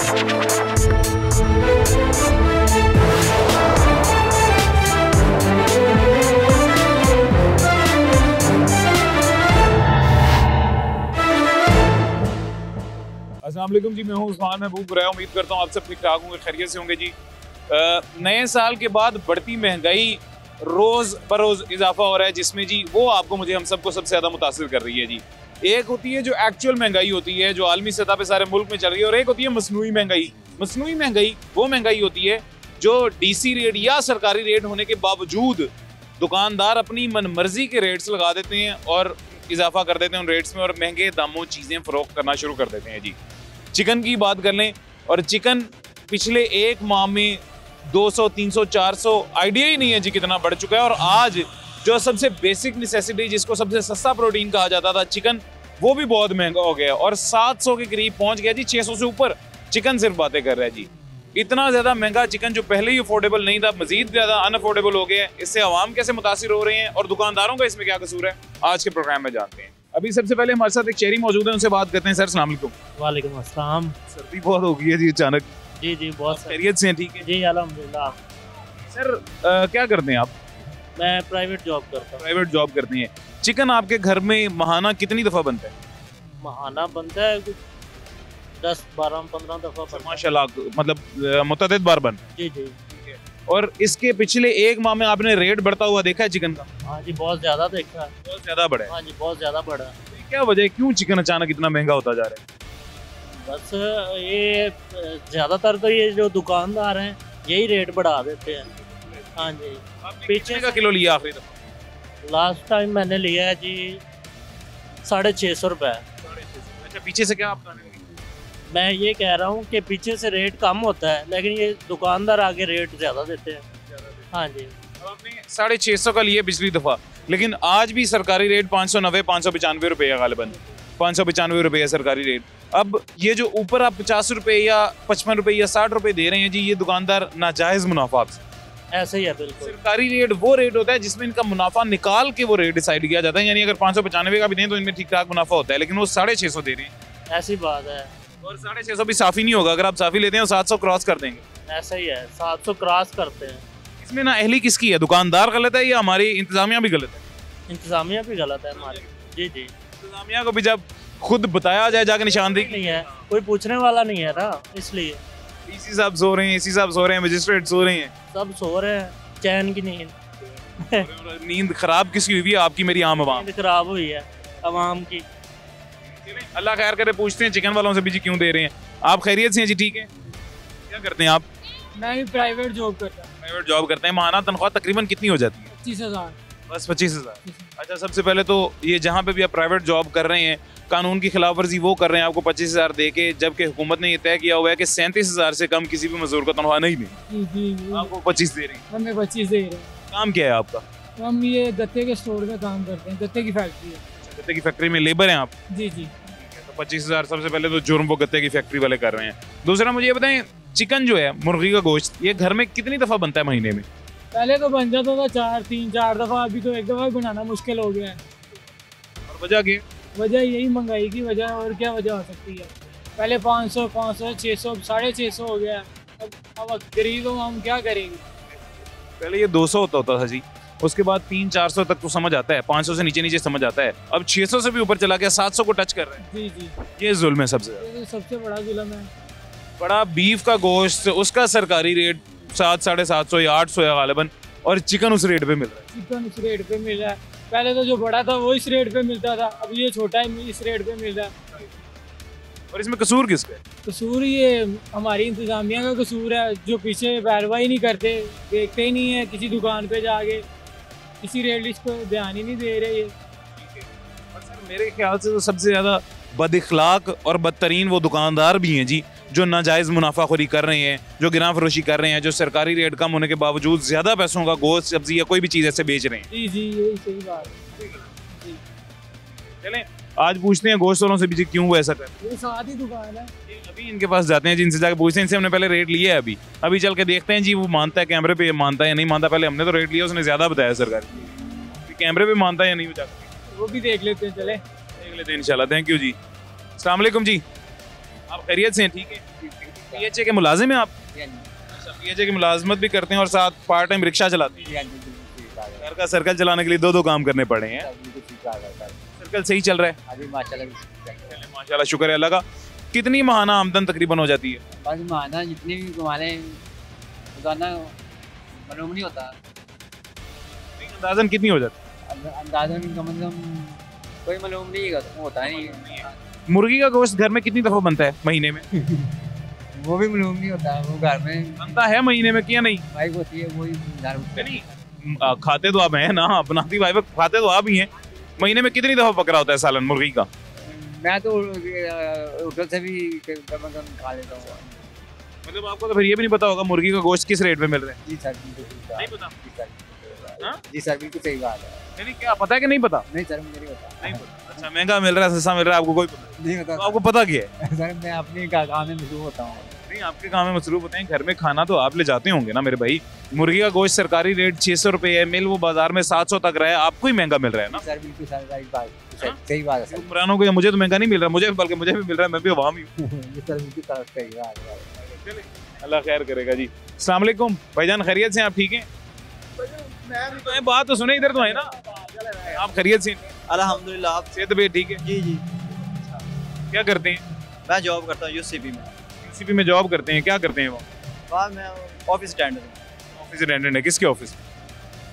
अस्सलाम वालेकुम जी, मैं हूं उस्मान महबूब रहा। उम्मीद करता हूं आप सब ठीक ठाक होंगे, खैरियत से होंगे जी। नए साल के बाद बढ़ती महंगाई रोज़ बरोज़ इजाफा हो रहा है, जिसमें जी वो आपको मुझे हम सबको सबसे ज़्यादा मुतासिर कर रही है जी। एक होती है जो एक्चुअल महंगाई होती है, जो आलमी सतह पे सारे मुल्क में चल रही है, और एक होती है मसनूई महंगाई। मसनूई महंगाई वो महंगाई होती है जो डीसी रेट या सरकारी रेट होने के बावजूद दुकानदार अपनी मनमर्जी के रेट्स लगा देते हैं और इजाफा कर देते हैं उन रेट्स में, और महंगे दामों चीज़ें फ़रोख्त करना शुरू कर देते हैं जी। चिकन की बात कर लें, और चिकन पिछले एक माह में 200, 300, 400 आइडिया ही नहीं है जी कितना बढ़ चुका है। और आज जो सबसे बेसिक नेसेसिटी, जिसको सबसे सस्ता प्रोटीन कहा जाता था, चिकन, वो भी बहुत महंगा हो गया और 700 के करीब पहुंच गया जी। 600 से ऊपर चिकन सिर्फ बातें कर रहा है जी। इतना ज़्यादा महंगा चिकन जो पहले ही अफोर्डेबल नहीं था, मजीद ज़्यादा अनअफोर्डेबल हो गया है। इससे आवाम कैसे मुतासिर हो रहे हैं और दुकानदारों का इसमें क्या कसूर है, आज के प्रोग्राम में जानते हैं। अभी सबसे पहले हमारे साथ एक शहरी मौजूद है, उनसे बात करते हैं। सर अस्सलाम वालेकुम। वालेकुम अस्सलाम। सर्दी बहुत हो गई है जी अचानक। जी जी, बहुत खैरियत से हैं? ठीक है जी, अल्हम्दुलिल्लाह। सर क्या करते हैं आप? मैं प्राइवेट जॉब करता हूँ। प्राइवेट जॉब करते हैं। चिकन आपके घर में महाना कितनी दफ़ा बनता है? महाना बनता है कुछ 10, 12, 15 दफ़ा बनता है। माशाल्लाह, मतलब मुतअद्दिद बार बन। जी जी। और इसके पिछले एक माह में आपने रेट बढ़ता हुआ देखा है चिकन का? हाँ जी, बहुत ज़्यादा देखा है। बहुत ज़्यादा बढ़ा है? हाँ जी, बहुत ज़्यादा बढ़ा है। तो क्या वजह है, क्यों चिकन अचानक इतना महंगा होता जा रहा है? बस ये ज़्यादातर तो ये जो दुकानदार हैं यही रेट बढ़ा देते हैं। हाँ जी। पीछे का किलो लिया आखिरी दफा? लास्ट टाइम मैंने लिया है जी 650 रुपये। अच्छा, पीछे से क्या आप बताने लगे? मैं ये कह रहा हूँ कि पीछे से रेट कम होता है, लेकिन ये दुकानदार आगे रेट ज़्यादा देते हैं। हाँ जी। अब आपने 650 का लिया पिछली दफ़ा, लेकिन आज भी सरकारी रेट 590, 595 रुपये है गालिबन। 595 रुपये है सरकारी रेट। अब ये जो ऊपर आप 50 रुपये या 55 रुपये या 60 रुपये दे रहे हैं जी, ये दुकानदार नाजायज़ मुनाफा आपसे। ऐसे ही है बिल्कुल। सरकारी रेट वो रेट होता है जिसमें इनका मुनाफा निकाल के वो रेट डिसाइड किया जाता है। यानी अगर 595 का भी दें तो इनमें ठीक ठाक मुनाफा होता है, लेकिन वो 650 दे रहे हैं। ऐसी बात है। और 650 भी साफ़ी नहीं होगा। अगर आप साफ़ी लेते हैं तो 700 क्रॉस कर देंगे। ऐसा ही है, 700 क्रॉस करते हैं। इसमें ना अहली किसकी है? दुकानदार गलत है या हमारी इंतजामिया भी गलत है? इंतजामिया भी गलत है हमारी। जी जी। इंतजामिया को भी जब खुद बताया जाए जाकर निशानदेही नहीं है, कोई पूछने वाला नहीं है ना, इसलिए। डीसी साहब सो रहे हैं, एसी साहब सो रहे हैं, मजिस्ट्रेट सो रहे हैं, सब सो रहे हैं, चैन की नींद। नींद खराब किसकी हुई है? आपकी, मेरी, आम आवाम। नींद खराब हुई है आवाम की। अल्लाह खैर करे। पूछते हैं चिकन वालों से भी जी क्यों दे रहे हैं। आप खैरियत से हैं जी? ठीक है। क्या करते हैं आप? मैं भी प्राइवेट जॉब करता हूँ। प्राइवेट जॉब करते हैं। माहाना तनख्वाह तकरीबन कितनी हो जाती है? 25,000। बस 25,000। अच्छा, सबसे पहले तो ये जहाँ पे भी आप प्राइवेट जॉब कर रहे हैं, कानून की खिलाफ वर्जी वो कर रहे हैं आपको 25,000 दे के, जबकि हुकूमत ने ये तय किया हुआ है कि 37,000 से कम किसी भी मजदूर का तनख्वाह नहीं देनी। जी, आपको 25 दे रही है। हमें 25 दे रहे हैं। काम क्या है आपका? हम ये गत्ते के स्टोर में काम करते हैं, गत्ते की फैक्ट्री है। गत्ते की फैक्ट्री में लेबर हैं आप? जी जी। तो 25,000 सबसे पहले तो जुर्म वो गत्ते की फैक्ट्री वाले कर रहे हैं। दूसरा मुझे ये बताएं, चिकन जो है, मुर्गी का गोश्त, ये घर में कितनी दफ़ा बनता है महीने में? पहले तो बन जाता था 4 दफ़ा, अभी तो एक दफ़ा बनाना मुश्किल हो गया है। और वजह क्या? वजह यही महंगाई की वजह, और क्या वजह हो सकती है? पहले 500, 600, 650 हो गया। अब गरीब हम क्या करेंगे? पहले ये 200 होता था जी, उसके बाद 300-400 तक तो समझ आता है, 500 से नीचे नीचे समझ आता है, अब 600 से भी ऊपर चला गया, 700 को टच कर रहे हैं। जी जी। ये जुल्म है सबसे ज़्यादा। ये तो सबसे बड़ा जुल्म है। बड़ा बीफ का गोश्त, उसका सरकारी रेट 700, 750 या 800 है गालिबन, और चिकन उस रेट पे मिल रहा है। चिकन उस रेट पे मिल रहा है। पहले तो जो बड़ा था वो इस रेट पे मिलता था, अब ये छोटा है इस रेट पे मिल रहा है। और इसमें कसूर किसका है? कसूर ये हमारी इंतजामिया का कसूर है, जो पीछे पैरवाई नहीं करते, देखते ही नहीं है किसी दुकान पे जाके, किसी रेट लिस्ट पे ध्यान ही नहीं दे रहे ये। और सर मेरे ख्याल से तो सबसे ज़्यादा बदइखलाक और बदतरीन वो दुकानदार भी हैं जी, जो नाजायज़ मुनाफाखोरी कर रहे हैं, जो गिरां फरोशी कर रहे हैं, जो सरकारी रेट कम होने के बावजूद ज़्यादा पैसों का गोश्त, सब्जी या कोई भी चीज़ ऐसे बेच रहे हैं। जी जी, यही सही बात है जी। चलें आज पूछते हैं गोश्त वालों से भी जी क्यों वो ऐसा कर रहे हैं। ये साथ ही दुकान है। अभी इनके पास जाते हैं, जिनसे जाके पूछते हैं, इनसे हमने पहले रेट लिया है, अभी चल के देखते हैं जी वो मानता है कैमरे पे, मानता है या नहीं मानता। पहले हमने तो रेट लिया, उसने ज़्यादा बताया सरकारी, कैमरे पे मानता है या नहीं वो जाकर वो भी देख लेते हैं। चले देख लेते हैं इंशाल्लाह। थैंक यू जी। अस्सलाम वालेकुम जी। आप खैरियत से हैं? ठीक है। पीएचए के मुलाजिम हैं आप? अच्छा, पीएचए की मुलाजमत भी करते हैं और साथ पार्ट टाइम रिक्शा चलाते हैं। घर का सर्कल चलाने के लिए दो काम करने पड़े हैं। सर्कल सही चल रहा है? माशाल्लाह, शुक्र है अल्लाह का। कितनी माहाना आमदन तकरीबन हो जाती है? बस माना जितनी भी कमा लें रोजाना मालूम नहीं होता। अंदाजन कितनी हो जाती है? अंदाजन कम से कम कोई मालूम नहीं होता नहीं। मुर्गी का गोश्त घर में कितनी दफा बनता है महीने में? वो भी मालूम नहीं होता, वो घर में बनता है महीने में क्या नहीं? वाइफ होती है वही घर में। नहीं, खाते तो आप हैं ना, बनाती वाइफ, खाते तो आप ही हैं। महीने में कितनी दफा पकड़ा होता है सालन मुर्गी का? मैं तो होटल से भी कम खा लेता हूँ। मतलब आपको तो फिर ये भी नहीं पता होगा मुर्गी का गोश्त किस रेट पे मिल रहा है? जी सर, बिल्कुल नहीं पता? जी सर, बिल्कुल सही बात है। नहीं, क्या पता है कि नहीं पता? नहीं सर, मुझे नहीं पता। नहीं पता। अच्छा, महंगा मिल रहा है, सस्ता मिल रहा है, आपको कोई पता नहीं पता। तो आपको पता क्या है? सर मैं अपने काम में मशरूफ होता हूँ। नहीं, आपके काम में मसरूफ होते हैं, घर में खाना तो आप ले जाते होंगे ना मेरे भाई। मुर्गी का गोश्त सरकारी रेट 600 रुपए है, मिल वो बाजार में 700 तक रहा है, आपको ही महंगा मिल रहा है ना? सर बिल्कुल सर, सही बात है सर। हुक्मरानों को मुझे तो महंगा नहीं मिल रहा, मुझे बल्कि मुझे भी मिल रहा है, मैं भी अवाम ही हूँ। सर बिल्कुल सही बात है। अल्लाह खैर करेगा जी। अस्सलाम वालेकुम भाईजान, खैरियत से आप? ठीक हैं? तो बात तो सुने, इधर तो है ना आप? खैरियत से? अल्हम्दुलिल्लाह। आप? सेहत भी ठीक है? जी जी। क्या करते हैं? मैं जॉब करता हूँ यूसीपी में। यूसीपी में जॉब करते हैं? क्या करते हैं वो? वहाँ मैं ऑफिस अटेंडेंट हूँ। ऑफिस अटेंडेंट है? किसके ऑफिस?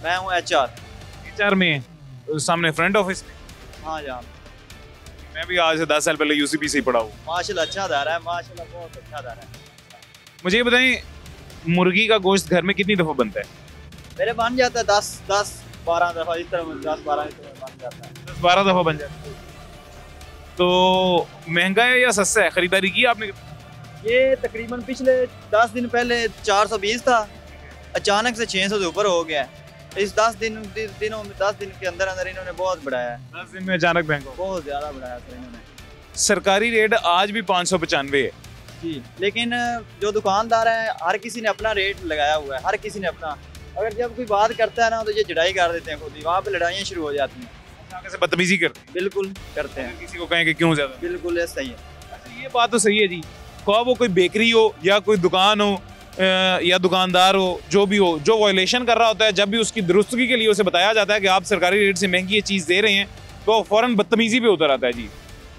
मैं हूँ एचआर। एचआर में? सामने फ्रंट ऑफिस में? हाँ जान। मैं भी आज से 10 साल पहले यूसीपी से ही पढ़ा हूँ। माशाल्लाह अच्छा दायरा है, माशाल्लाह बहुत अच्छा दायरा है। मुझे ये बताएं, मुर्गी का गोश्त घर में कितनी दफा बनता है? मेरे बन जाता है 10-12 दफा, इस तरह 10-12 बन जाता है। 10-12 दफा बन जाता है। तो महंगा है या सस्ता है? खरीदारी की आपने? ये तकरीबन पिछले 10 दिन पहले 420 था, अचानक से 600 से ऊपर हो गया है। इस 10 दिन के अंदर अंदर इन्होंने बहुत बढ़ाया है। 10 दिन में अचानक महंगा? बहुत ज्यादा बढ़ाया सर इन्होंने। सरकारी रेट आज भी 595 है जी, लेकिन जो दुकानदार है हर किसी ने अपना रेट लगाया हुआ है, हर किसी ने अपना। अगर जब कोई बात करता है ना तो ये चढ़ाई कर देते हैं खुद ही, वहाँ पे लड़ाइयाँ शुरू हो जाती हैं। आगे से बदतमीजी करते हैं? बिल्कुल करते हैं। किसी को कहें कि क्यों ज्यादा? बिल्कुल ऐसा ही है। अच्छा, ये बात तो सही है जी। ख्वाह वो कोई बेकरी हो या कोई दुकान हो या दुकानदार हो, जो भी हो, जो वायलेशन कर रहा होता है, जब भी उसकी दुरुस्तगी के लिए उसे बताया जाता है कि आप सरकारी रेट से महंगी ये चीज़ दे रहे हैं, तो फ़ौरन बदतमीजी पे उतर आता है जी।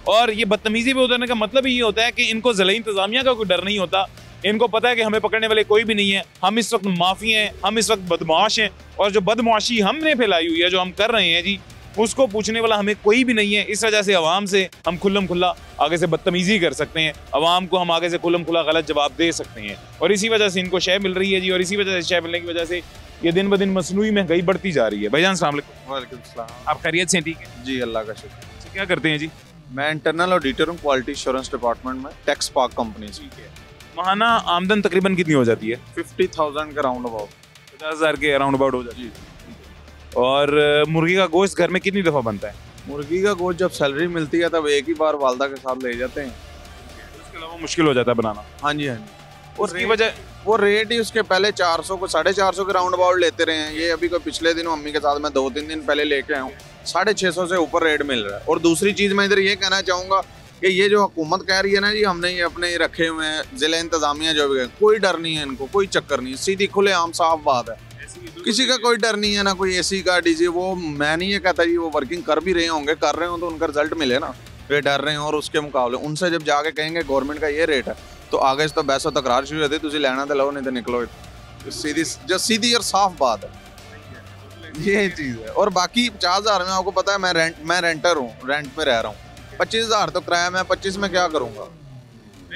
और ये बदतमीजी पे उतरने का मतलब ही ये होता है कि इनको ज़िला इंतज़ामिया का कोई डर नहीं होता। इनको पता है कि हमें पकड़ने वाले कोई भी नहीं है, हम इस वक्त माफ़ी हैं, हम इस वक्त बदमाश हैं, और जो बदमाशी हमने फैलाई हुई है, जो हम कर रहे हैं जी, उसको पूछने वाला हमें कोई भी नहीं है। इस वजह से अवाम से हम खुल्लम खुल्ला आगे से बदतमीजी कर सकते हैं, अवाम को हम आगे से खुल्लम खुल्ला गलत जवाब दे सकते हैं, और इसी वजह से इनको शय मिल रही है जी। और इसी वजह से शय मिलने की वजह से ये दिन ब दिन मसनूई महंगाई बढ़ती जा रही है। भाईजान अस्सलाम वालेकुम। वालेकुम सलाम। आप खैरियत से? ठीक है जी, अल्लाह का शुक्र। क्या करते हैं जी? मैं इंटरनल ऑडिटर हूँ क्वालिटी एश्योरेंस डिपार्टमेंट में, टैक्स पार्क कंपनी से। ठीक है। माहाना आमदन तकरीबन कितनी हो जाती है? 50,000 के राउंड अबाउट। 50,000 के अराउंड अबाउट हो जाती है। और मुर्गी का गोश्त घर में कितनी दफ़ा बनता है? मुर्गी का गोश्त जब सैलरी मिलती है तब एक ही बार वालदा के साथ ले जाते हैं। उसके अलावा मुश्किल हो जाता है बनाना? हाँ जी, हाँ जी। उसकी वजह वो रेट ही उसके पहले 400 को 450 के राउंड अबाउट लेते रहे हैं। ये अभी कोई पिछले दिन मम्मी के साथ मैं 2-3 दिन पहले लेके आया हूँ, 650 से ऊपर रेट मिल रहा है। और दूसरी चीज़ मैं इधर ये कहना चाहूँगा कि ये जो हुकूमत कह रही है ना जी, हमने ये अपने रखे हुए हैं जिला इंतजामिया जो भी है, कोई डर नहीं है इनको, कोई चक्कर नहीं है, सीधी खुले आम साफ बात है, किसी का कोई डर नहीं है ना कोई एसी का डीजे। वो मैं नहीं ये कहता जी, वो वर्किंग कर भी रहे होंगे, कर रहे हो तो उनका रिजल्ट मिले ना, वे डर रहे हैं। और उसके मुकाबले उनसे जब जाके कहेंगे गवर्नमेंट का ये रेट है, तो आगे से तो बहस और तकरार शुरू होती है, तुझे लेना तो लो नहीं तो निकलो। सीधी और साफ बात है, ये चीज़ है। और बाकी 50,000 में आपको पता है मैं रेंटर हूँ, रेंट पे रह रहा हूँ। 25,000 तो किराया, मैं 25 में क्या करूँगा?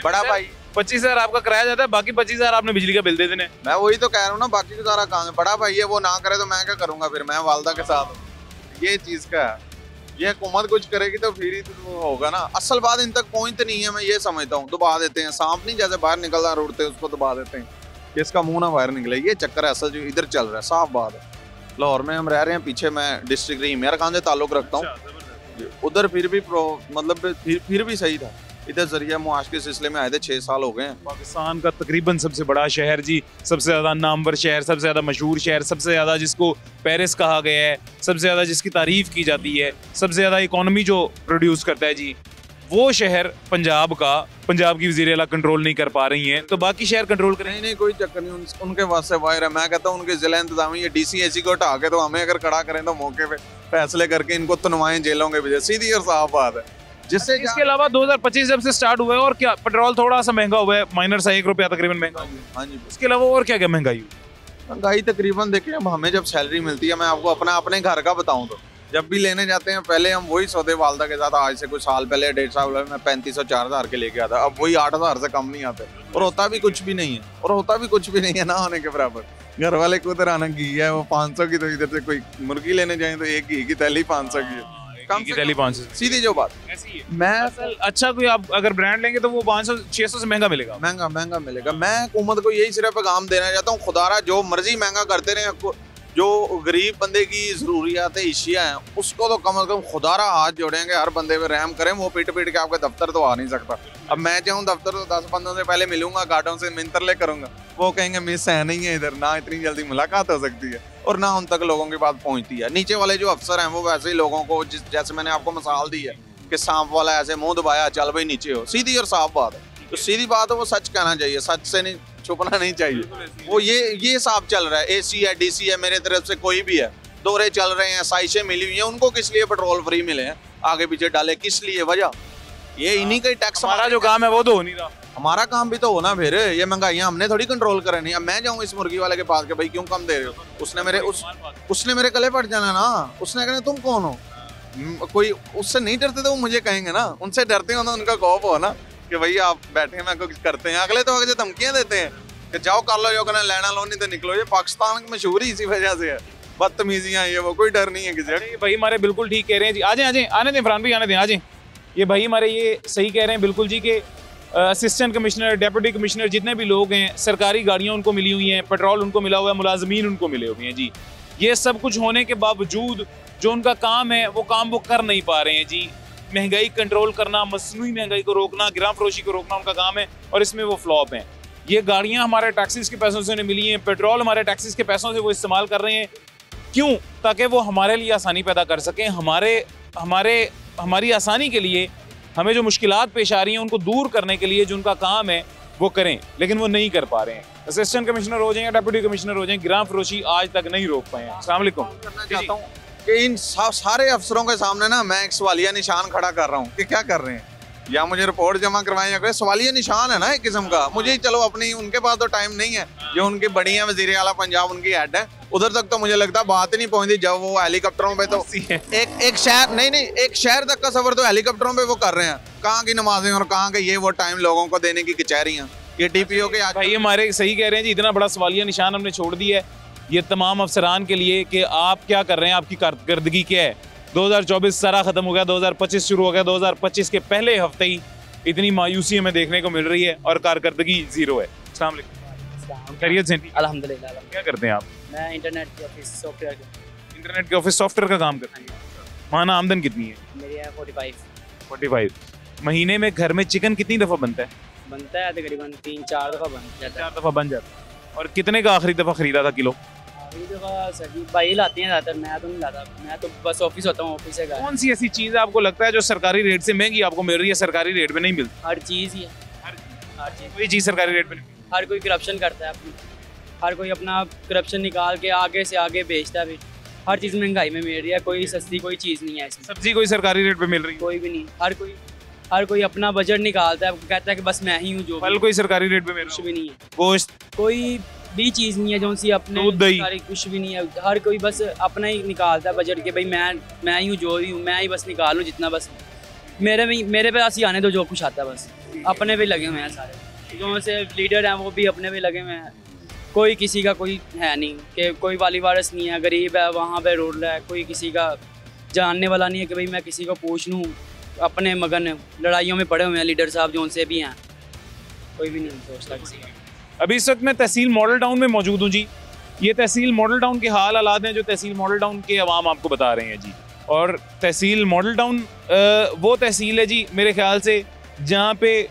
बड़ा भाई 25,000 आपका किराया जाता है, बाकी 25,000 आपने बिजली का बिल दे देने। मैं वही तो कह रहा हूँ ना, बाकी का सारा काम है। बड़ा भाई है, वो ना करे तो मैं क्या करूँगा? फिर मैं वालदा के साथ, ये चीज़ का है। ये हुकूमत कुछ करेगी तो फिर ही तो होगा ना। असल बात इन तक पहुँचती नहीं है, मैं ये समझता हूँ। दबा देते हैं, सांप नहीं जैसे बाहर निकलना रोडते उसको दबा देते हैं कि इसका मुंह ना बाहर निकले। ये चक्कर है असल जो इधर चल रहा है, साफ बात है। लाहौर में हम रह रहे हैं, पीछे मैं डिस्ट्रिक्ट रहीमियार खान से ताल्लुक़ रखता हूँ। उधर फिर भी मतलब फिर भी सही था। इधर जरिया मुआश के सिलसिले में आए थे, 6 साल हो गए हैं। पाकिस्तान का तकरीबन सबसे बड़ा शहर जी, सबसे ज़्यादा नामवर शहर, सबसे ज़्यादा मशहूर शहर, सबसे ज़्यादा जिसको पेरिस कहा गया है, सबसे ज़्यादा जिसकी तारीफ़ की जाती है, सबसे ज़्यादा इकॉनमी जो प्रोड्यूस करता है जी, वो शहर पंजाब का, पंजाब की वज़ीर आला कंट्रोल नहीं कर पा रही हैं, तो बाकी शहर कंट्रोल करें। नहीं कोई चक्कर नहीं, उनके पास से वायर है। मैं कहता हूँ उनके जिला इंतजामिया DCAC को हटा के तो हमें अगर खड़ा करें तो मौके पे फैसले करके इनको तनवाएं जेलों के वजह, सीधी और साफ बात है। जिससे इसके अलावा 2025 जब से स्टार्ट हुआ है और क्या पेट्रोल थोड़ा सा महंगा हुआ है, माइनर सा 1 रुपया तकरीबन महंगा हुआ है। हाँ जी, इसके अलावा और क्या क्या महंगाई हुई? महंगाई तकरीबन देखिए, अब हमें जब सैलरी मिलती है, मैं आपको अपने घर का बताऊं तो जब भी लेने जाते हैं पहले हम वही सौदे वालदा के साथ, आज से कुछ साल पहले 1.5 साल पहले मैं 3500-4000 के लेके आता, अब वही 8000 से कम नहीं आते, और होता भी कुछ भी नहीं है, ना होने के बराबर। घर वाले को उधर आना घी है वो 500 की, तो इधर से कोई मुर्गी लेने जाए तो एक घी की थैली 500 की है, कम से कम 500, सीधी जो बात ऐसी है। मैं अच्छा कोई आप अगर ब्रांड लेंगे तो वो 500-600 से महंगा मिलेगा, महंगा मिलेगा। मैं हुकूमत को यही सिर्फ पैगाम देना चाहता हूँ, खुदारा जो मर्जी महंगा करते रहे, आपको जो गरीब बंदे की ज़रूरियात इशिया हैं उसको तो कम से कम खुदारा हाथ जोड़ेंगे, हर बंदे पे रहम करें। वो पीट के आपके दफ्तर तो आ नहीं सकता। अब मैं चाहूँ दफ्तर तो 10 बंदों से पहले मिलूंगा, गार्डों से मिंतरले करूंगा, वो कहेंगे मिस है नहीं है इधर, ना इतनी जल्दी मुलाकात हो सकती है और ना उन तक लोगों की बात पहुंचती है। नीचे वाले जो अफसर हैं वो वैसे ही लोगों को, जैसे मैंने आपको मिसाल दी है कि सांप वाला ऐसे मुंह दबाया, चल भाई नीचे हो, सीधी और साफ बात है। तो सीधी बात है, वो सच कहना चाहिए, सच से नहीं छुपना नहीं चाहिए। वो ये साफ चल रहा है, AC है, DC है, मेरे तरफ से कोई भी है, दौरे चल रहे हैं, साइशें मिली हुई हैं, उनको किस लिए पेट्रोल फ्री मिले हैं, आगे पीछे डाले किस लिए, वजह ये इन्हीं का टैक्स। हमारा जो काम है वो तो हो नहीं रहा, हमारा काम भी तो होना, फिर ये महंगाइयाँ हमने थोड़ी कंट्रोल करनी। अब मैं जाऊँ इस मुर्गी वाले के पास के भाई क्यों कम दे रहे हो, उसने मेरे गले पड़ जाना ना, उसने कहना तुम कौन हो। कोई उससे नहीं डरते तो वो मुझे कहेंगे ना, उनसे डरते हो ना, उनका खौफ हो ना कि भैया आप बैठे हैं, मैं कुछ करते हैं। अगले तो आगे धमकियां देते हैं कि जाओ कर लो जो करना, लेना लो नहीं तो निकलो। ये पाकिस्तान की मशहूरी इसी वजह से है, बदतमीजियां, ये वो, कोई डर नहीं है किसी का। भाई हमारे बिल्कुल ठीक कह रहे हैं जी, आ जाए आने दें इमरान भाई, आने दें, आ जाए। ये भाई हमारे ये सही कह रहे हैं बिल्कुल जी कि असिस्टेंट कमिश्नर, डेप्यूटी कमिश्नर जितने भी लोग हैं, सरकारी गाड़ियाँ उनको मिली हुई हैं, पेट्रोल उनको मिला हुआ है, मुलाजमीन उनको मिले हुए हैं जी। ये सब कुछ होने के बावजूद जो उनका काम है वो काम वो कर नहीं पा रहे हैं जी। महंगाई कंट्रोल करना, मसनूई महंगाई को रोकना, गिराम फरोशी को रोकना उनका काम है और इसमें वो फ्लॉप हैं। ये गाड़ियाँ हमारे टैक्सेस के पैसों से उन्हें मिली हैं, पेट्रोल हमारे टैक्सेस के पैसों से वो इस्तेमाल कर रहे हैं। क्यों? ताकि वो हमारे लिए आसानी पैदा कर सकें, हमारी आसानी के लिए, हमें जो मुश्किलात पेश आ रही हैं उनको दूर करने के लिए जो उनका काम है वो करें, लेकिन वो नहीं कर पा रहे हैं। असिस्टेंट कमिश्नर हो जाएं, डेप्यूटी कमिश्नर हो जाएं, गिराम फरोशी आज तक नहीं रोक पाए हैं। अस्सलाम वालेकुम। करना चाहता हूँ कि इन सारे अफसरों के सामने ना मैं एक सवालिया निशान खड़ा कर रहा हूँ कि क्या कर रहे हैं, या मुझे रिपोर्ट जमा करवाएं या करें। सवालिया निशान है ना एक किस्म का। मुझे चलो अपनी, उनके पास तो टाइम नहीं है, जो उनकी बड़ी है वज़ीर आला पंजाब, उनकी हेड है, उधर तक तो मुझे लगता है बात ही नहीं पहुंचती। जब वो हेलीकॉप्टरों पे तो एक शहर नहीं एक शहर तक का सफर तो हेलीकॉप्टरों पे वो कर रहे हैं। कहाँ की नमाजें और कहाँ के ये वो टाइम लोगों को देने की कचहरियाँ, ये DPO के आज। भाई हमारे सही कह रहे हैं जी, इतना बड़ा सवालिया निशान हमने छोड़ दिया है ये तमाम अफसरान के लिए कि आप क्या कर रहे हैं, आपकी कारकर्दगी क्या है। 2024 सारा खत्म हो गया, 2025 शुरू हो गया, 2025 के पहले हफ्ते ही इतनी मायूसी हमें देखने को मिल रही है और कारकर्दगी जीरो है। अस्सलाम वालेकुम, खैरियत से? अल्हम्दुलिल्लाह। क्या करते हैं आप? मैं इंटरनेट के ऑफिस सॉफ्टवेयर इंटरनेट के ऑफिस सॉफ्टवेयर का काम करते हैं। माना आमदन कितनी है? मेरी है 45। महीने में घर में चिकन कितनी दफ़ा बनता है? बनता है तकरीबन 3-4 दफ़ा बन जाता 4 दफ़ा बन जाता है। और कितने का आखिरी दफ़ा खरीदा था किलो? अभी दफ़ा सभी भाई लाते हैं ज़्यादातर, मैं तो नहीं लाता, मैं तो बस ऑफिस होता हूँ, ऑफिस से घर। कौन सी ऐसी चीज़ आपको लगता है जो सरकारी रेट से महंगी आपको मिल रही है, सरकारी रेट पे नहीं मिलती? हर चीज़ ही है, हर चीज़। कोई चीज़ सरकारी रेट पे नहीं मिलती। हर कोई करप्शन करता है अपनी, हर कोई अपना करप्शन निकाल के आगे से आगे बेचता है। हर चीज़ महंगाई में मिल रही है, कोई सस्ती कोई चीज़ नहीं है इसमें। सब्जी कोई सरकारी रेट पे मिल रही है? कोई भी नहीं। हर कोई अपना बजट निकालता है, कहता है कि बस मैं ही हूँ। जो फल कोई सरकारी रेट पे मिल रहा कुछ भी नहीं है, गोश्त कोई भी चीज़ नहीं है जो सी अपने दूध दही कुछ भी नहीं है। हर कोई बस अपना ही निकालता है बजट के, भाई मैं ही हूँ, जो भी हूँ मैं ही बस निकालूँ जितना, बस मेरे पास ही आने दो जो कुछ आता है, बस अपने पे लगे हुए हैं सारे। जो से लीडर हैं वो भी अपने पे लगे हुए हैं, कोई किसी का कोई है नहीं कि कोई वाली वारस नहीं है, गरीब है वहाँ पे रोड रहा है, कोई किसी का जानने वाला नहीं है कि भाई मैं किसी को पूछ लूँ। अपने मगन लड़ाइयों में पड़े हुए हैं लीडर साहब, जो उनसे भी हैं, कोई भी नहीं सोचता किसी का। अभी इस वक्त मैं तहसील मॉडल टाउन में मौजूद हूँ जी। ये तहसील मॉडल टाउन के हाल हालात हैं जो तहसील मॉडल टाउन के अवाम आपको बता रहे हैं जी। और तहसील मॉडल टाउन वो तहसील है जी मेरे ख्याल से जहाँ पे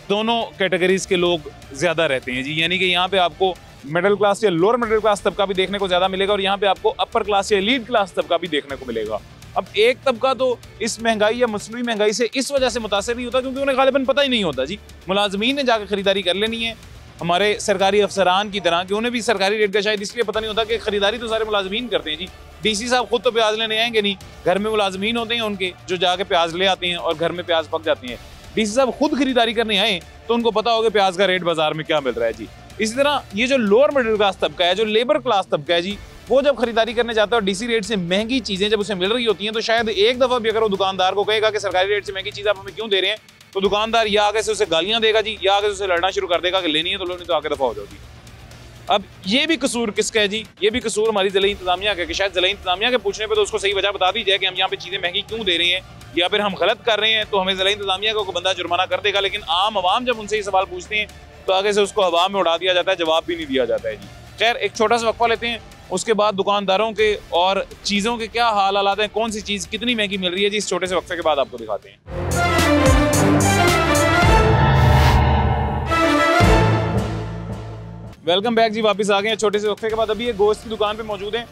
दोनों कैटेगरीज के लोग ज़्यादा रहते हैं जी। यानी कि यहाँ पे आपको मिडिल क्लास या लोअर मिडिल क्लास तबका भी देखने को ज़्यादा मिलेगा और यहाँ पे आपको अपर क्लास या एलीट क्लास तबका भी देखने को मिलेगा। अब एक तबका तो इस महंगाई या मसनूई महंगाई से इस वजह से मुतासर नहीं होता क्योंकि उन्हें गालिबन पता ही नहीं होता जी। मुलाजमीन ने जाकर खरीदारी कर लेनी है, हमारे सरकारी अफसरान की तरह कि उन्हें भी सरकारी रेट का शायद इसलिए पता नहीं होता कि खरीदारी तो सारे मुलाजमीन करते हैं जी। डीसी साहब खुद तो प्याज लेने आएंगे नहीं, घर में मुलाजमीन होते हैं उनके जो जाके प्याज ले आते हैं और घर में प्याज पक जाती हैं। डीसी साहब खुद खरीदारी करने आए तो उनको पता होगा प्याज का रेट बाजार में क्या मिल रहा है जी। इसी तरह ये जो लोअर मिडिल क्लास तबका है, जो लेबर क्लास तबका है जी, वो जब खरीदारी करने जाता है और डीसी रेट से महंगी चीजें जब उसे मिल रही होती हैं तो शायद एक दफा भी अगर वो दुकानदार को कहेगा कि सरकारी रेट से महंगी चीज आप हमें क्यों दे रहे हैं, तो दुकानदार या आगे से उसे गालियां देगा जी, या आगे से उसे लड़ना शुरू कर देगा कि लेनी है तो लो, नहीं तो आगे दफा हो जाओ जी। अब ये भी कसूर किसका है जी? ये भी कसूर हमारी ज़िला इंतजामिया का, कि शायद ज़िला इंतजामिया के पूछने पे तो उसको सही वजह बता दी जाए कि हम यहाँ पे चीज़ें महंगी क्यों दे रहे हैं, या फिर हम गलत कर रहे हैं तो हमें ज़िला इंतजामिया का कोई बंदा जुर्माना कर देगा। लेकिन आम आवाम जब उनसे ये सवाल पूछते हैं तो आगे से उसको हवा में उड़ा दिया जाता है, जवाब भी नहीं दिया जाता है जी। खैर, एक छोटा सा वक्फा लेते हैं, उसके बाद दुकानदारों के और चीज़ों के क्या हालात हैं, कौन सी चीज़ कितनी महंगी मिल रही है जी, इस छोटे से वक्फे के बाद आपको दिखाते हैं। वेलकम बैक जी, वापस आ गए हैं छोटे से वक्फे के बाद। अभी ये गोश्त की दुकान पे मौजूद हैं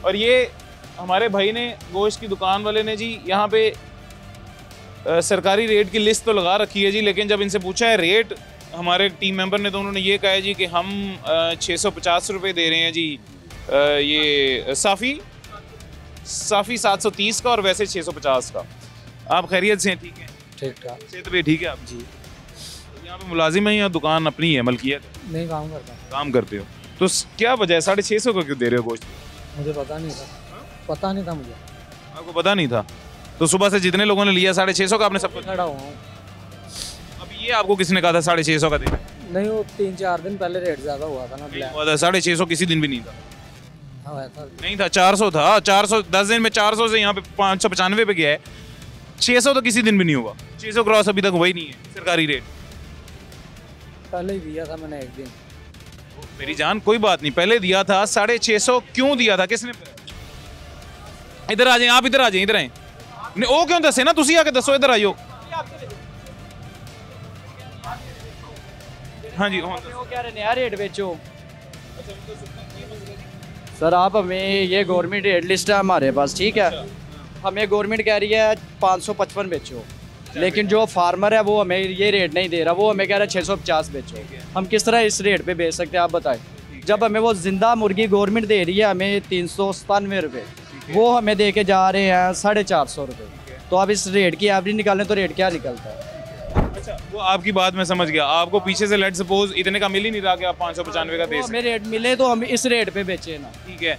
और ये हमारे भाई ने, गोश्त की दुकान वाले ने जी यहाँ पे सरकारी रेट की लिस्ट तो लगा रखी है जी, लेकिन जब इनसे पूछा है रेट हमारे टीम मेंबर ने तो उन्होंने ये कहा है जी कि हम 650 रुपये दे रहे हैं जी, ये साफ़ी 730 का और वैसे 650 का। आप खैरियत से हैं? ठीक है, ठीक ठाक सेहत भी ठीक है आप जी। यहाँ पे मुलाजिम है या दुकान अपनी है, मलकियत? नहीं, काम करता, काम करते हो तो क्या वजह है 650 का क्यों दे रहे हो गोश्त? मुझे पता नहीं था, पता नहीं था मुझे। आपको पता नहीं था तो सुबह से जितने लोगों ने लिया 650 का आपने सबको खड़ा हुआ हूँ। अब ये आपको किसने कहा था 650 का देना? नहीं, वो 3-4 दिन पहले रेट ज़्यादा हुआ था ना, ब्लैक। 650 किसी दिन भी नहीं था। हाँ, ऐसा नहीं था, 400 था। 400 10 दिन में 400 से यहाँ पे 595 पे गया है। 600 तो किसी दिन भी नहीं हुआ। 600 क्रॉस अभी तक वही नहीं है सरकारी रेट। पहले ही दिया था मैंने एक दिन। मेरी जान कोई बात नहीं, पहले दिया था 650। क्यों दिया था, किसने? इधर आ जाए, आप इधर आ जाए, इधर आए। वो क्यों दसे ना, तुसी आके दसो, इधर आइयो। हाँ जी, वो कह रहे नया रेट बेचो। सर आप हमें, ये गवर्नमेंट रेट लिस्ट है हमारे पास, ठीक है, हमें गवर्नमेंट कह रही है 555 बेचो, लेकिन जो फार्मर है वो हमें ये रेट नहीं दे रहा, वो हमें कह रहा है 650 बेचो। हम किस तरह इस रेट पे बेच सकते हैं आप बताएं? जब हमें वो जिंदा मुर्गी गवर्नमेंट दे रही है हमें 397 रुपये, वो हमें दे के जा रहे हैं 450 रुपये। तो आप इस रेट की एवरेज निकालें तो रेट क्या निकलता है? अच्छा, वो आपकी बात मैं समझ गया। आपको पीछे से लेट सपोज इतने का मिल ही नहीं रहा कि आप 595 का दे सकते। हमें रेट मिले तो हम इस रेट पे बेचे ना। ठीक है,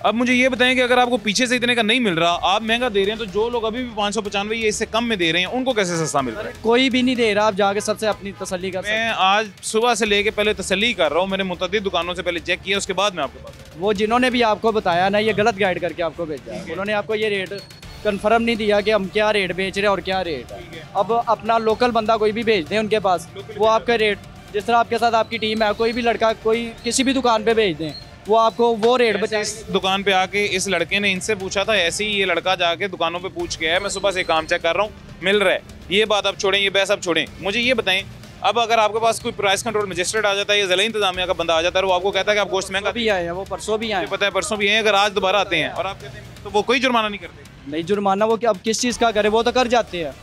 अब मुझे ये बताएं कि अगर आपको पीछे से इतने का नहीं मिल रहा, आप महंगा दे रहे हैं, तो जो लोग अभी भी 595 या इससे कम में दे रहे हैं उनको कैसे सस्ता मिल रहा है? कोई भी नहीं दे रहा, आप जाके सबसे अपनी तसल्ली कर सकते हैं। मैं आज सुबह से लेके पहले तसल्ली कर रहा हूँ, मैंने मुतअद्दिद दुकानों से पहले चेक किया, उसके बाद मैं आपके पास आया। वो जिन्होंने भी आपको बताया ना, ये गलत गाइड करके आपको भेजा है। उन्होंने आपको ये रेट कंफर्म नहीं दिया कि हम क्या रेट बेच रहे हैं और क्या रेट है। अब अपना लोकल बंदा कोई भी भेज दें उनके पास, वो आपका रेट, जिस तरह आपके साथ आपकी टीम है, कोई भी लड़का कोई किसी भी दुकान पे भेज दें, वो आपको वो रेट बता। इस दुकान पे आके इस लड़के ने इनसे पूछा था, ऐसे ही ये लड़का जाके दुकानों पे पूछ के है, मैं सुबह से काम चेक कर रहा हूँ, मिल रहा है। ये बात आप छोड़ें, ये बहस आप छोड़ें, मुझे ये बताएं, अब अगर आपके पास कोई प्राइस कंट्रोल मजिस्ट्रेट आ जाता है या ज़िला इंतजामिया का बंदा आ जाता है, वो आपको कहता है कि आप गोश्त महंगा भी आए हैं, वो परसों भी आए, पता है परसों भी हैं, अगर आज दोबारा आते हैं और आप कहते हैं तो वो कोई जुर्माना नहीं करते? नहीं, जुर्माना वो अब किस चीज़ का करे, वो तो कर जाते हैं।